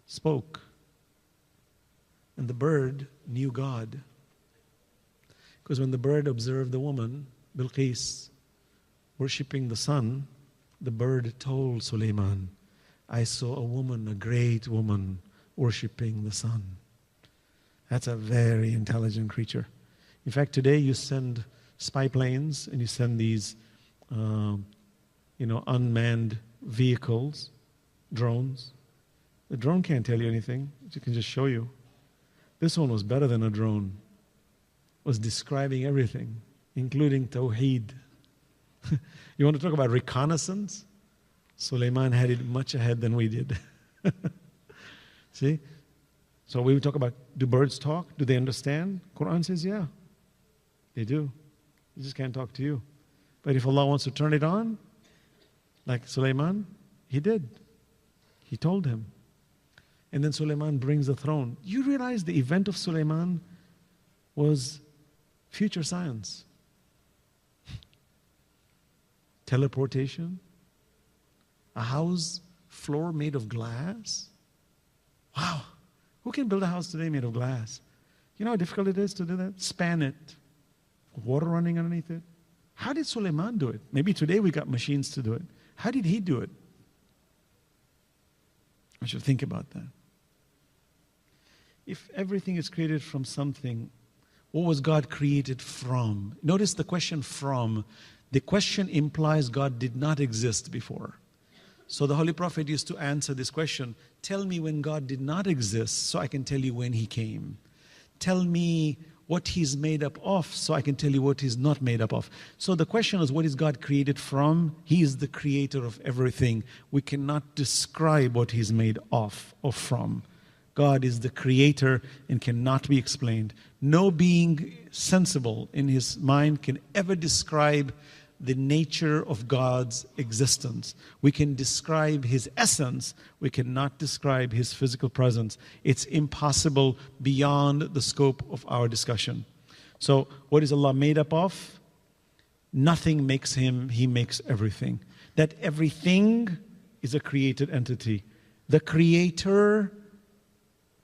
[SPEAKER 1] spoke. And the bird knew God. Because when the bird observed the woman, Bilqis, worshipping the sun, the bird told Sulaiman, I saw a woman, a great woman, worshipping the sun. That's a very intelligent creature. In fact, today you send spy planes and you send these, unmanned vehicles, drones. The drone can't tell you anything. It can just show you. This one was better than a drone. It was describing everything, including Tawheed. You want to talk about reconnaissance? Sulaiman had it much ahead than we did. See? So we talk about, do birds talk? Do they understand? Quran says, yeah, they do. They just can't talk to you. But if Allah wants to turn it on, like Sulaiman, He did. He told him. And then Sulaiman brings the throne. You realize the event of Sulaiman was future science. Teleportation. A house floor made of glass. Wow. Who can build a house today made of glass? You know how difficult it is to do that? Span it. Water running underneath it. How did Sulaiman do it? Maybe today we got machines to do it. How did he do it? I should think about that. If everything is created from something, what was God created from? Notice the question from. The question implies God did not exist before. So the Holy Prophet used to answer this question, tell me when God did not exist so I can tell you when He came. Tell me what He's made up of so I can tell you what He's not made up of. So the question is, what is God created from? He is the creator of everything. We cannot describe what He's made of or from. God is the creator and cannot be explained. No being sensible in his mind can ever describe the nature of God's existence. We can describe His essence. We cannot describe His physical presence. It's impossible, beyond the scope of our discussion. So what is Allah made up of? Nothing makes Him. He makes everything. That everything is a created entity. The Creator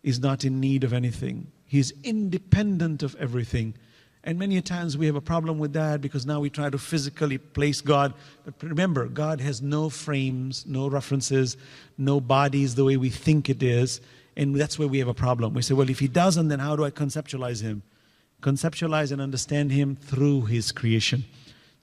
[SPEAKER 1] is not in need of anything. He's independent of everything. And many times we have a problem with that because now we try to physically place God. But remember, God has no frames, no references, no bodies the way we think it is. And that's where we have a problem. We say, well, if He doesn't, then how do I conceptualize Him? Conceptualize and understand Him through His creation.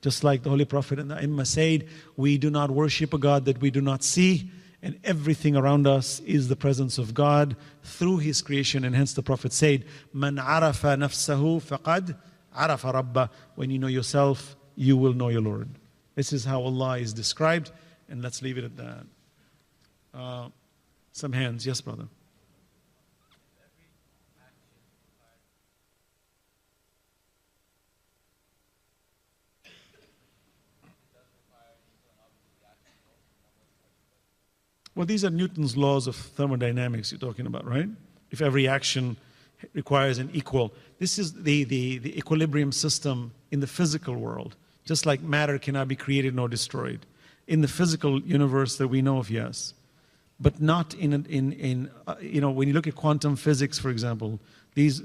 [SPEAKER 1] Just like the Holy Prophet and the Imam said, we do not worship a God that we do not see. And everything around us is the presence of God through His creation. And hence the Prophet said, Man arafa nafsahu faqad arafa rabba. When you know yourself, you will know your Lord. This is how Allah is described. And let's leave it at that. Some hands. Yes, brother. Well, these are Newton's laws of thermodynamics you're talking about, right? If every action requires an equal. This is the equilibrium system in the physical world. Just like matter cannot be created nor destroyed. In the physical universe that we know of, yes. But not when you look at quantum physics, for example,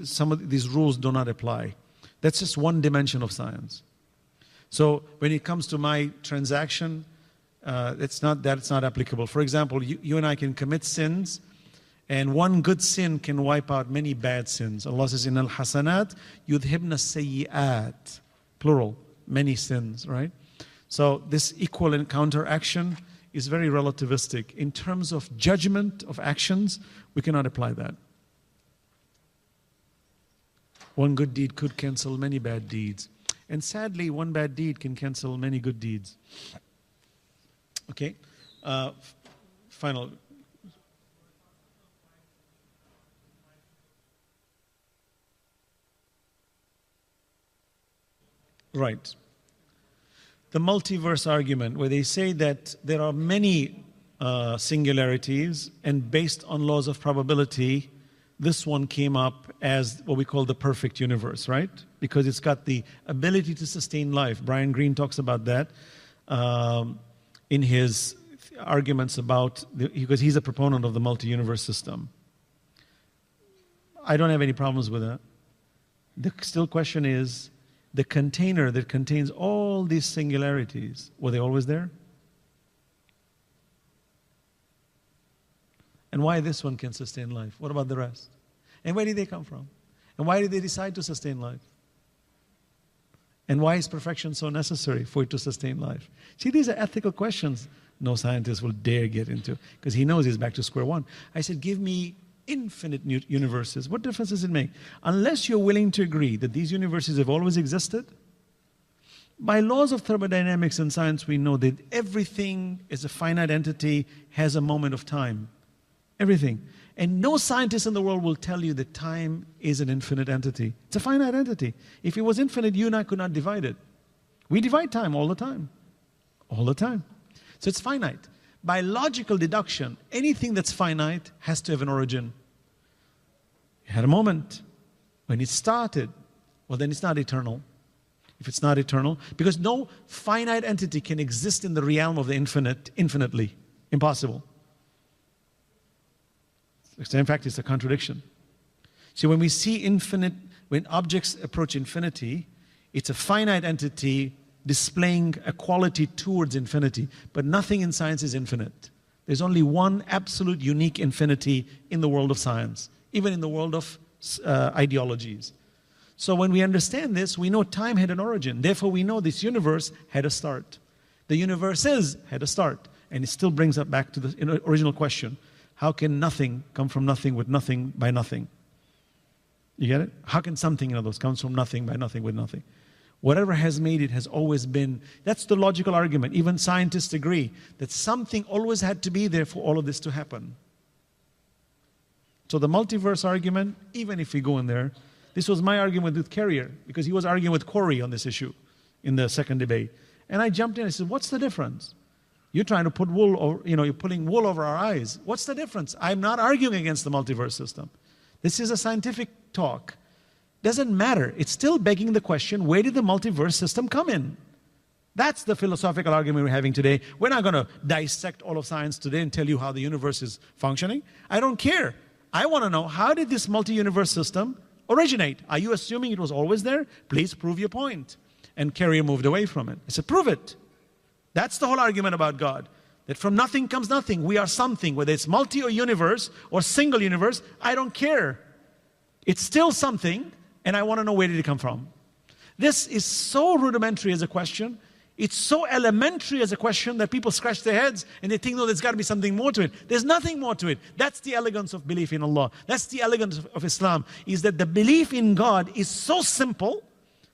[SPEAKER 1] some of these rules do not apply. That's just one dimension of science. So when it comes to my transaction, it's not applicable. For example, you and I can commit sins, and one good sin can wipe out many bad sins. Allah says in Al-Hasanat, yudhibna sayyi'at, plural, many sins, right? So this equal and counteraction is very relativistic. In terms of judgment of actions, we cannot apply that. One good deed could cancel many bad deeds. And sadly, one bad deed can cancel many good deeds. Okay? Final. Right. The multiverse argument, where they say that there are many singularities, and based on laws of probability, this one came up as what we call the perfect universe, right? Because it's got the ability to sustain life. Brian Greene talks about that in his arguments because he's a proponent of the multi-universe system. I don't have any problems with that. The still question is, the container that contains all these singularities, were they always there? And why this one can sustain life? What about the rest? And where did they come from? And why did they decide to sustain life? And why is perfection so necessary for it to sustain life? See, these are ethical questions no scientist will dare get into, because he knows he's back to square one. I said, give me infinite universes. What difference does it make? Unless you're willing to agree that these universes have always existed, by laws of thermodynamics and science, we know that everything is a finite entity, has a moment of time. Everything. And no scientist in the world will tell you that time is an infinite entity. It's a finite entity. If it was infinite, you and I could not divide it. We divide time all the time. All the time. So it's finite. By logical deduction, anything that's finite has to have an origin. It had a moment. When it started, well, then it's not eternal. If it's not eternal, because no finite entity can exist in the realm of the infinite infinitely. Impossible. In fact, it's a contradiction. See, when we see infinite, when objects approach infinity, it's a finite entity displaying a quality towards infinity. But nothing in science is infinite. There's only one absolute unique infinity in the world of science, even in the world of ideologies. So when we understand this, we know time had an origin. Therefore, we know this universe had a start. The universes had a start. And it still brings us back to the original question. How can nothing come from nothing with nothing by nothing? You get it? How can something, comes from nothing by nothing with nothing? Whatever has made it has always been. That's the logical argument. Even scientists agree that something always had to be there for all of this to happen. So the multiverse argument, even if we go in there, this was my argument with Carrier, because he was arguing with Corey on this issue in the second debate. And I jumped in and said, what's the difference? You're trying to put wool over, you're putting wool over our eyes. What's the difference? I'm not arguing against the multiverse system. This is a scientific talk. Doesn't matter. It's still begging the question, where did the multiverse system come in? That's the philosophical argument we're having today. We're not going to dissect all of science today and tell you how the universe is functioning. I don't care. I want to know, how did this multi-universe system originate? Are you assuming it was always there? Please prove your point. And Carrier moved away from it. I said, prove it. That's the whole argument about God. That from nothing comes nothing. We are something, whether it's multi or universe or single universe, I don't care. It's still something, and I want to know where did it come from. This is so rudimentary as a question. It's so elementary as a question that people scratch their heads and they think, no, there's got to be something more to it. There's nothing more to it. That's the elegance of belief in Allah. That's the elegance of Islam, is that the belief in God is so simple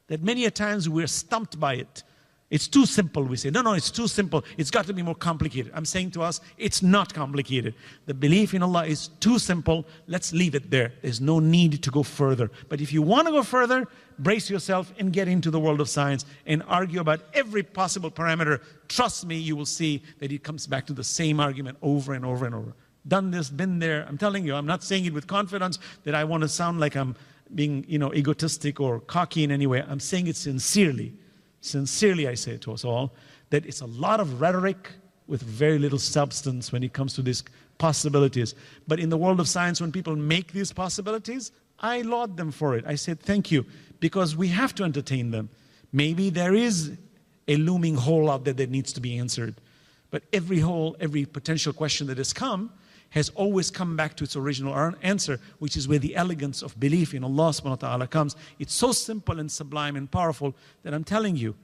[SPEAKER 1] that many a times we're stumped by it. It's too simple, we say. No, no, it's too simple. It's got to be more complicated. I'm saying to us, it's not complicated. The belief in Allah is too simple. Let's leave it there. There's no need to go further. But if you want to go further, brace yourself and get into the world of science and argue about every possible parameter. Trust me, you will see that it comes back to the same argument over and over and over. Done this, been there. I'm telling you, I'm not saying it with confidence that I want to sound like I'm being, egotistic or cocky in any way. I'm saying it sincerely. Sincerely, I say to us all, that it's a lot of rhetoric with very little substance when it comes to these possibilities. But in the world of science, when people make these possibilities, I laud them for it. I said, thank you, because we have to entertain them. Maybe there is a looming hole out there that needs to be answered. But every hole, every potential question that has always come back to its original answer, which is where the elegance of belief in Allah subhanahu wa ta'ala comes. It's so simple and sublime and powerful that I'm telling you,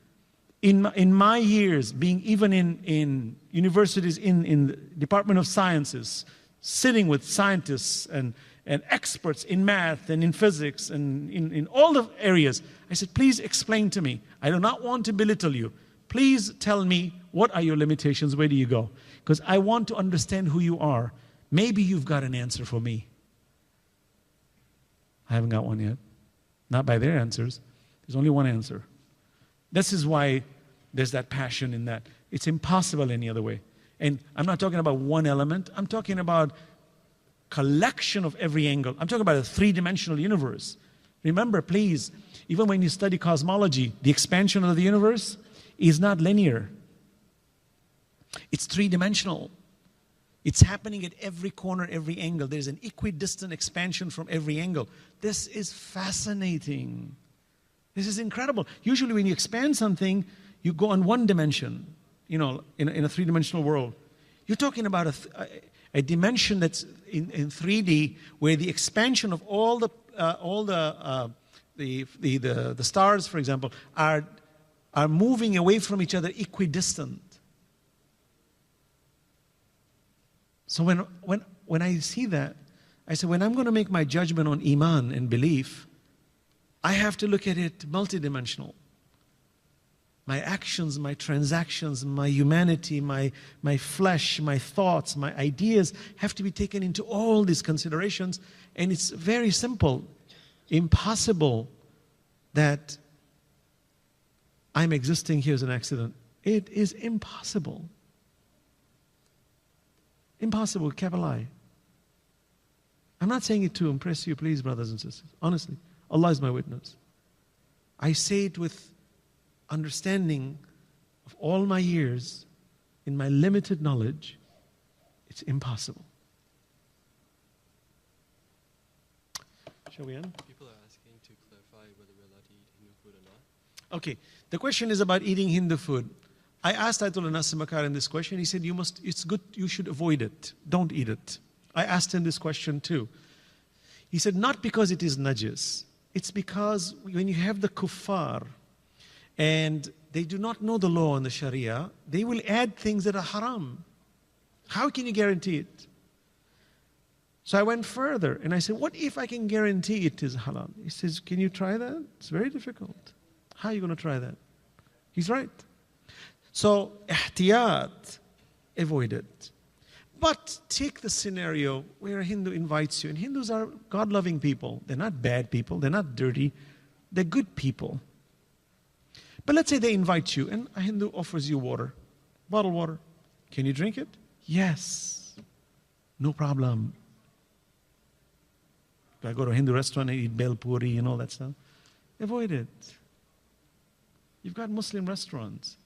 [SPEAKER 1] in my years, being even in universities, in the Department of Sciences, sitting with scientists and experts in math and in physics and in all the areas, I said, please explain to me. I do not want to belittle you. Please tell me, what are your limitations? Where do you go? Because I want to understand who you are. Maybe you've got an answer for me. I haven't got one yet. Not by their answers. There's only one answer. This is why there's that passion in that. It's impossible any other way. And I'm not talking about one element. I'm talking about collection of every angle. I'm talking about a three-dimensional universe. Remember, please, even when you study cosmology, the expansion of the universe is not linear. It's three-dimensional. It's happening at every corner, every angle. There's an equidistant expansion from every angle. This is fascinating. This is incredible. Usually when you expand something, you go on one dimension, in a three-dimensional world. You're talking about a dimension that's in 3D, where the expansion of all the stars, for example, are moving away from each other equidistant. So when I see that, I say, when I'm going to make my judgment on Iman and belief, I have to look at it multidimensional. My actions, my transactions, my humanity, my flesh, my thoughts, my ideas have to be taken into all these considerations. And it's very simple, impossible that I'm existing here as an accident. It is impossible. Impossible, capital I. I'm not saying it to impress you, please, brothers and sisters. Honestly, Allah is my witness. I say it with understanding of all my years, in my limited knowledge. It's impossible. Shall we end?
[SPEAKER 2] People are asking to clarify whether we're allowed to eat Hindu food or not.
[SPEAKER 1] Okay, the question is about eating Hindu food. I asked Ayatollah Nassim Makar in this question. He said, it's good, you should avoid it. Don't eat it. I asked him this question too. He said, not because it is najis. It's because when you have the kuffar and they do not know the law and the sharia, they will add things that are haram. How can you guarantee it? So I went further and I said, what if I can guarantee it is halal? He says, can you try that? It's very difficult. How are you going to try that? He's right. So, ihtiyat, avoid it. But take the scenario where a Hindu invites you, and Hindus are God-loving people. They're not bad people. They're not dirty. They're good people. But let's say they invite you, and a Hindu offers you water, bottled water. Can you drink it? Yes. No problem. Do I go to a Hindu restaurant and eat bel puri and all that stuff? Avoid it. You've got Muslim restaurants.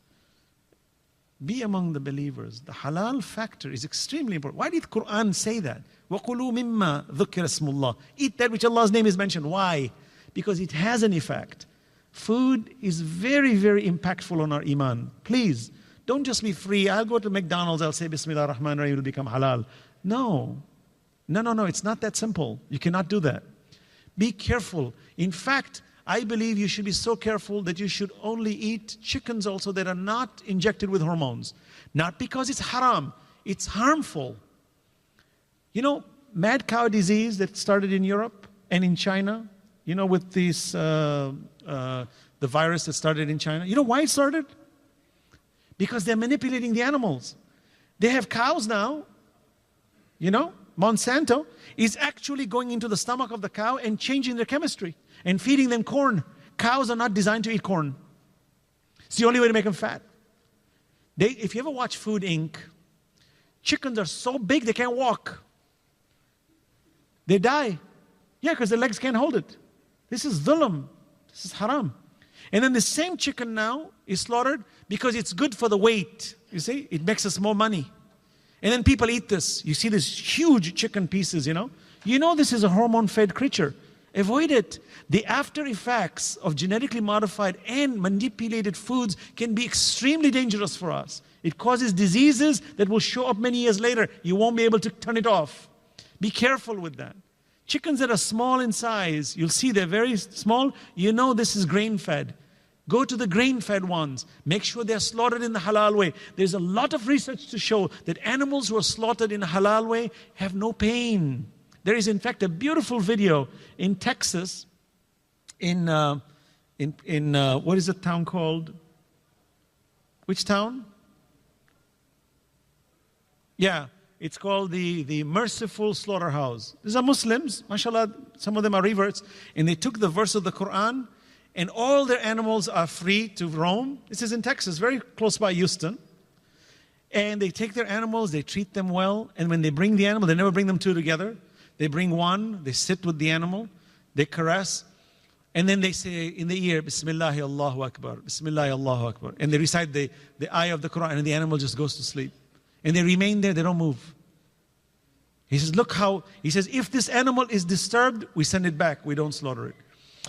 [SPEAKER 1] Be among the believers. The halal factor is extremely important. Why did the Quran say that? وَقُلُوا مِمَّا ذُكِّرَ اسْمُ اللَّهِ. Eat that which Allah's name is mentioned. Why? Because it has an effect. Food is very, very impactful on our iman. Please, don't just be free. I'll go to McDonald's, I'll say Bismillah ar-Rahman ar-Rahim, it will become halal. No. No, it's not that simple. You cannot do that. Be careful. In fact, I believe you should be so careful that you should only eat chickens also that are not injected with hormones. Not because it's haram, it's harmful. You know, mad cow disease that started in Europe and in China, with this, the virus that started in China. You know why it started? because they're manipulating the animals. They have cows now. You know, Monsanto is actually going into the stomach of the cow and changing their chemistry and feeding them corn. Cows are not designed to eat corn. It's the only way to make them fat. If you ever watch Food Inc., chickens are so big they can't walk. They die. Yeah, because their legs can't hold it. This is dhulam. This is haram. And then the same chicken now is slaughtered because it's good for the weight. You see, it makes us more money. And then people eat this. You see these huge chicken pieces, you know. You know this is a hormone-fed creature. Avoid it. The after effects of genetically modified and manipulated foods can be extremely dangerous for us. It causes diseases that will show up many years later. You won't be able to turn it off. Be careful with that. Chickens that are small in size, you'll see they're very small. You know this is grain-fed. Go to the grain-fed ones. Make sure they're slaughtered in the halal way. There's a lot of research to show that animals who are slaughtered in a halal way have no pain. There is, in fact, a beautiful video in Texas, in what is the town called? Which town? Yeah, it's called the Merciful Slaughterhouse. These are Muslims, mashallah, some of them are reverts, and they took the verse of the Quran, and all their animals are free to roam. This is in Texas, very close by Houston. And they take their animals, they treat them well, and when they bring the animal, they never bring them two together. They bring one, they sit with the animal, they caress, and then they say in the ear, Bismillah Allahu Akbar, Bismillah Allahu Akbar. And they recite the ayah of the Quran, and the animal just goes to sleep. And they remain there, they don't move. He says, look how, he says, if this animal is disturbed, we send it back, we don't slaughter it.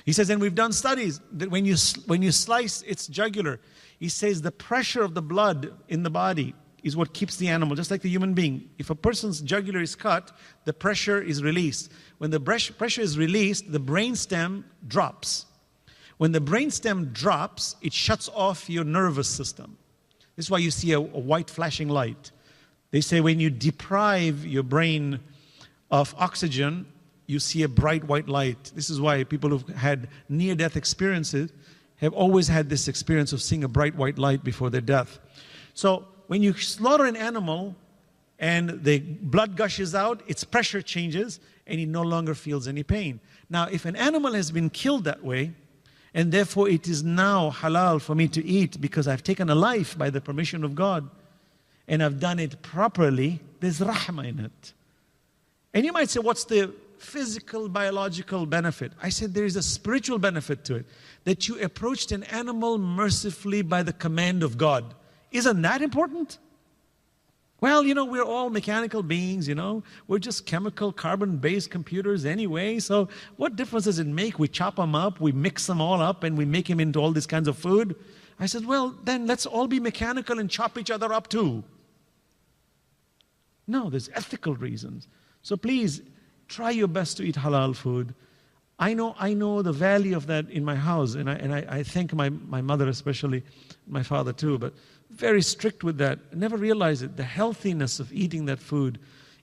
[SPEAKER 1] He says, and we've done studies that when you slice its jugular, he says the pressure of the blood in the body is what keeps the animal, just like the human being. If a person's jugular is cut, the pressure is released. When the pressure is released, the brainstem drops. When the brainstem drops, it shuts off your nervous system. This is why you see a white flashing light. They say when you deprive your brain of oxygen, you see a bright white light. This is why people who've had near-death experiences have always had this experience of seeing a bright white light before their death. So when you slaughter an animal and the blood gushes out, its pressure changes and it no longer feels any pain. Now, if an animal has been killed that way, and therefore it is now halal for me to eat because I've taken a life by the permission of God, and I've done it properly, there's rahmah in it. And you might say, what's the physical, biological benefit? I said there is a spiritual benefit to it, that you approached an animal mercifully by the command of God. Isn't that important? Well, you know, we're all mechanical beings, you know. We're just chemical, carbon-based computers anyway, so what difference does it make? We chop them up, we mix them all up, and we make them into all these kinds of food. I said, well, then let's all be mechanical and chop each other up too. No, there's ethical reasons. So please, try your best to eat halal food. I know the value of that in my house, and I thank my mother especially, my father too, but very strict with that. I never realized it. The healthiness of eating that food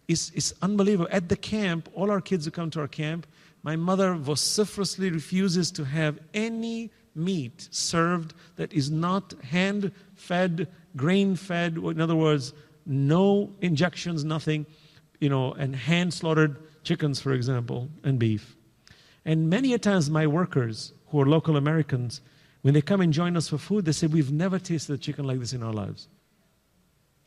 [SPEAKER 1] is unbelievable. At the camp, all our kids who come to our camp, my mother vociferously refuses to have any meat served that is not hand-fed, grain-fed, in other words, no injections, nothing, you know, and hand-slaughtered chickens, for example, and beef. And many a times my workers, who are local Americans, when they come and join us for food, they say, we've never tasted a chicken like this in our lives.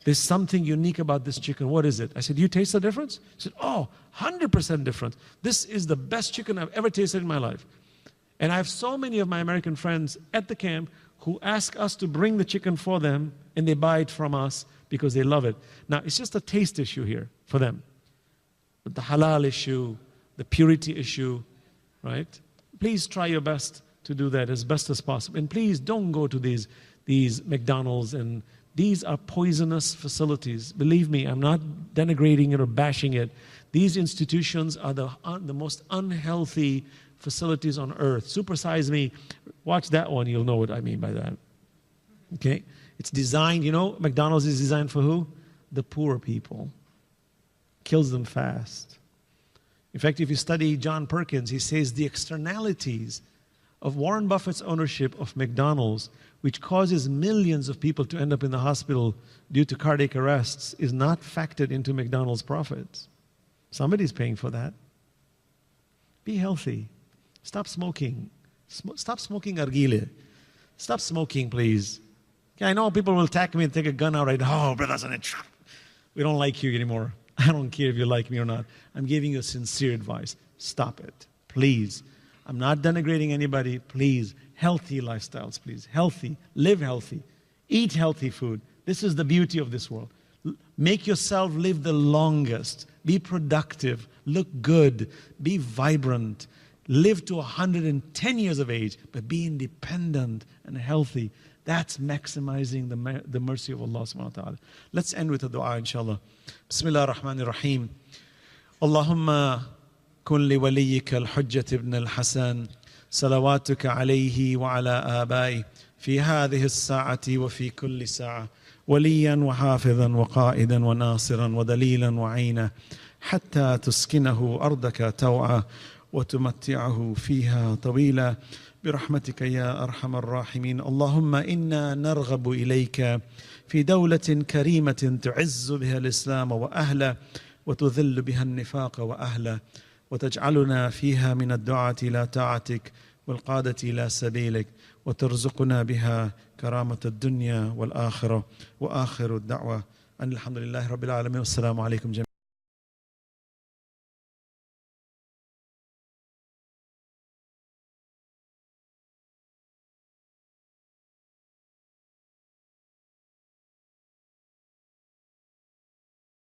[SPEAKER 1] There's something unique about this chicken. What is it? I said, you taste the difference? He said, oh, 100% difference. This is the best chicken I've ever tasted in my life. And I have so many of my American friends at the camp who ask us to bring the chicken for them, and they buy it from us because they love it. Now, it's just a taste issue here for them. But the halal issue, the purity issue, right? Please try your best to do that as best as possible. And please don't go to these McDonald's, and these are poisonous facilities. Believe me, I'm not denigrating it or bashing it. These institutions are the most unhealthy facilities on earth. Supersize Me. Watch that one, you'll know what I mean by that. Okay? It's designed, you know, McDonald's is designed for who? The poor people. Kills them fast. In fact, if you study John Perkins, he says the externalities of Warren Buffett's ownership of McDonald's, which causes millions of people to end up in the hospital due to cardiac arrests, is not factored into McDonald's profits. Somebody's paying for that. Be healthy. Stop smoking. Stop smoking argile. Stop smoking, please. Okay, I know people will attack me and take a gun out right now. Oh, brother Hassanain, we don't like you anymore. I don't care if you like me or not. I'm giving you sincere advice. Stop it, please. I'm not denigrating anybody. Please, healthy lifestyles, please. Healthy, live healthy, eat healthy food. This is the beauty of this world. Make yourself live the longest. Be productive. Look good. Be vibrant. Live to 110 years of age, but be independent and healthy. That's maximizing the mercy of Allah subhanahu wa ta'ala. Let's end with a dua, inshallah. Bismillah ar-Rahman ar-Rahim. Allahumma kun li waliyika al-Hujjat ibn al-Hasan. Salawatuka alayhi wa ala abai. Fi hadhihi as-sa'ati wa fi kulli sa'a. وليا وحافظا وقائدا وناصرا ودليلا وعينا حتى تسكنه أرضك توعا وتمتعه فيها طويلا برحمتك يا أرحم الراحمين. اللهم إنا نرغب إليك في دولة كريمة تعز بها الإسلام وأهله وتذل بها النفاق وأهله وتجعلنا فيها من الدعاة إلى طاعتك والقادة إلى سبيلك وترزقنا بها كرامة الدنيا والآخرة وآخر الدعوة أن الحمد لله رب العالمين والسلام عليكم جميعا.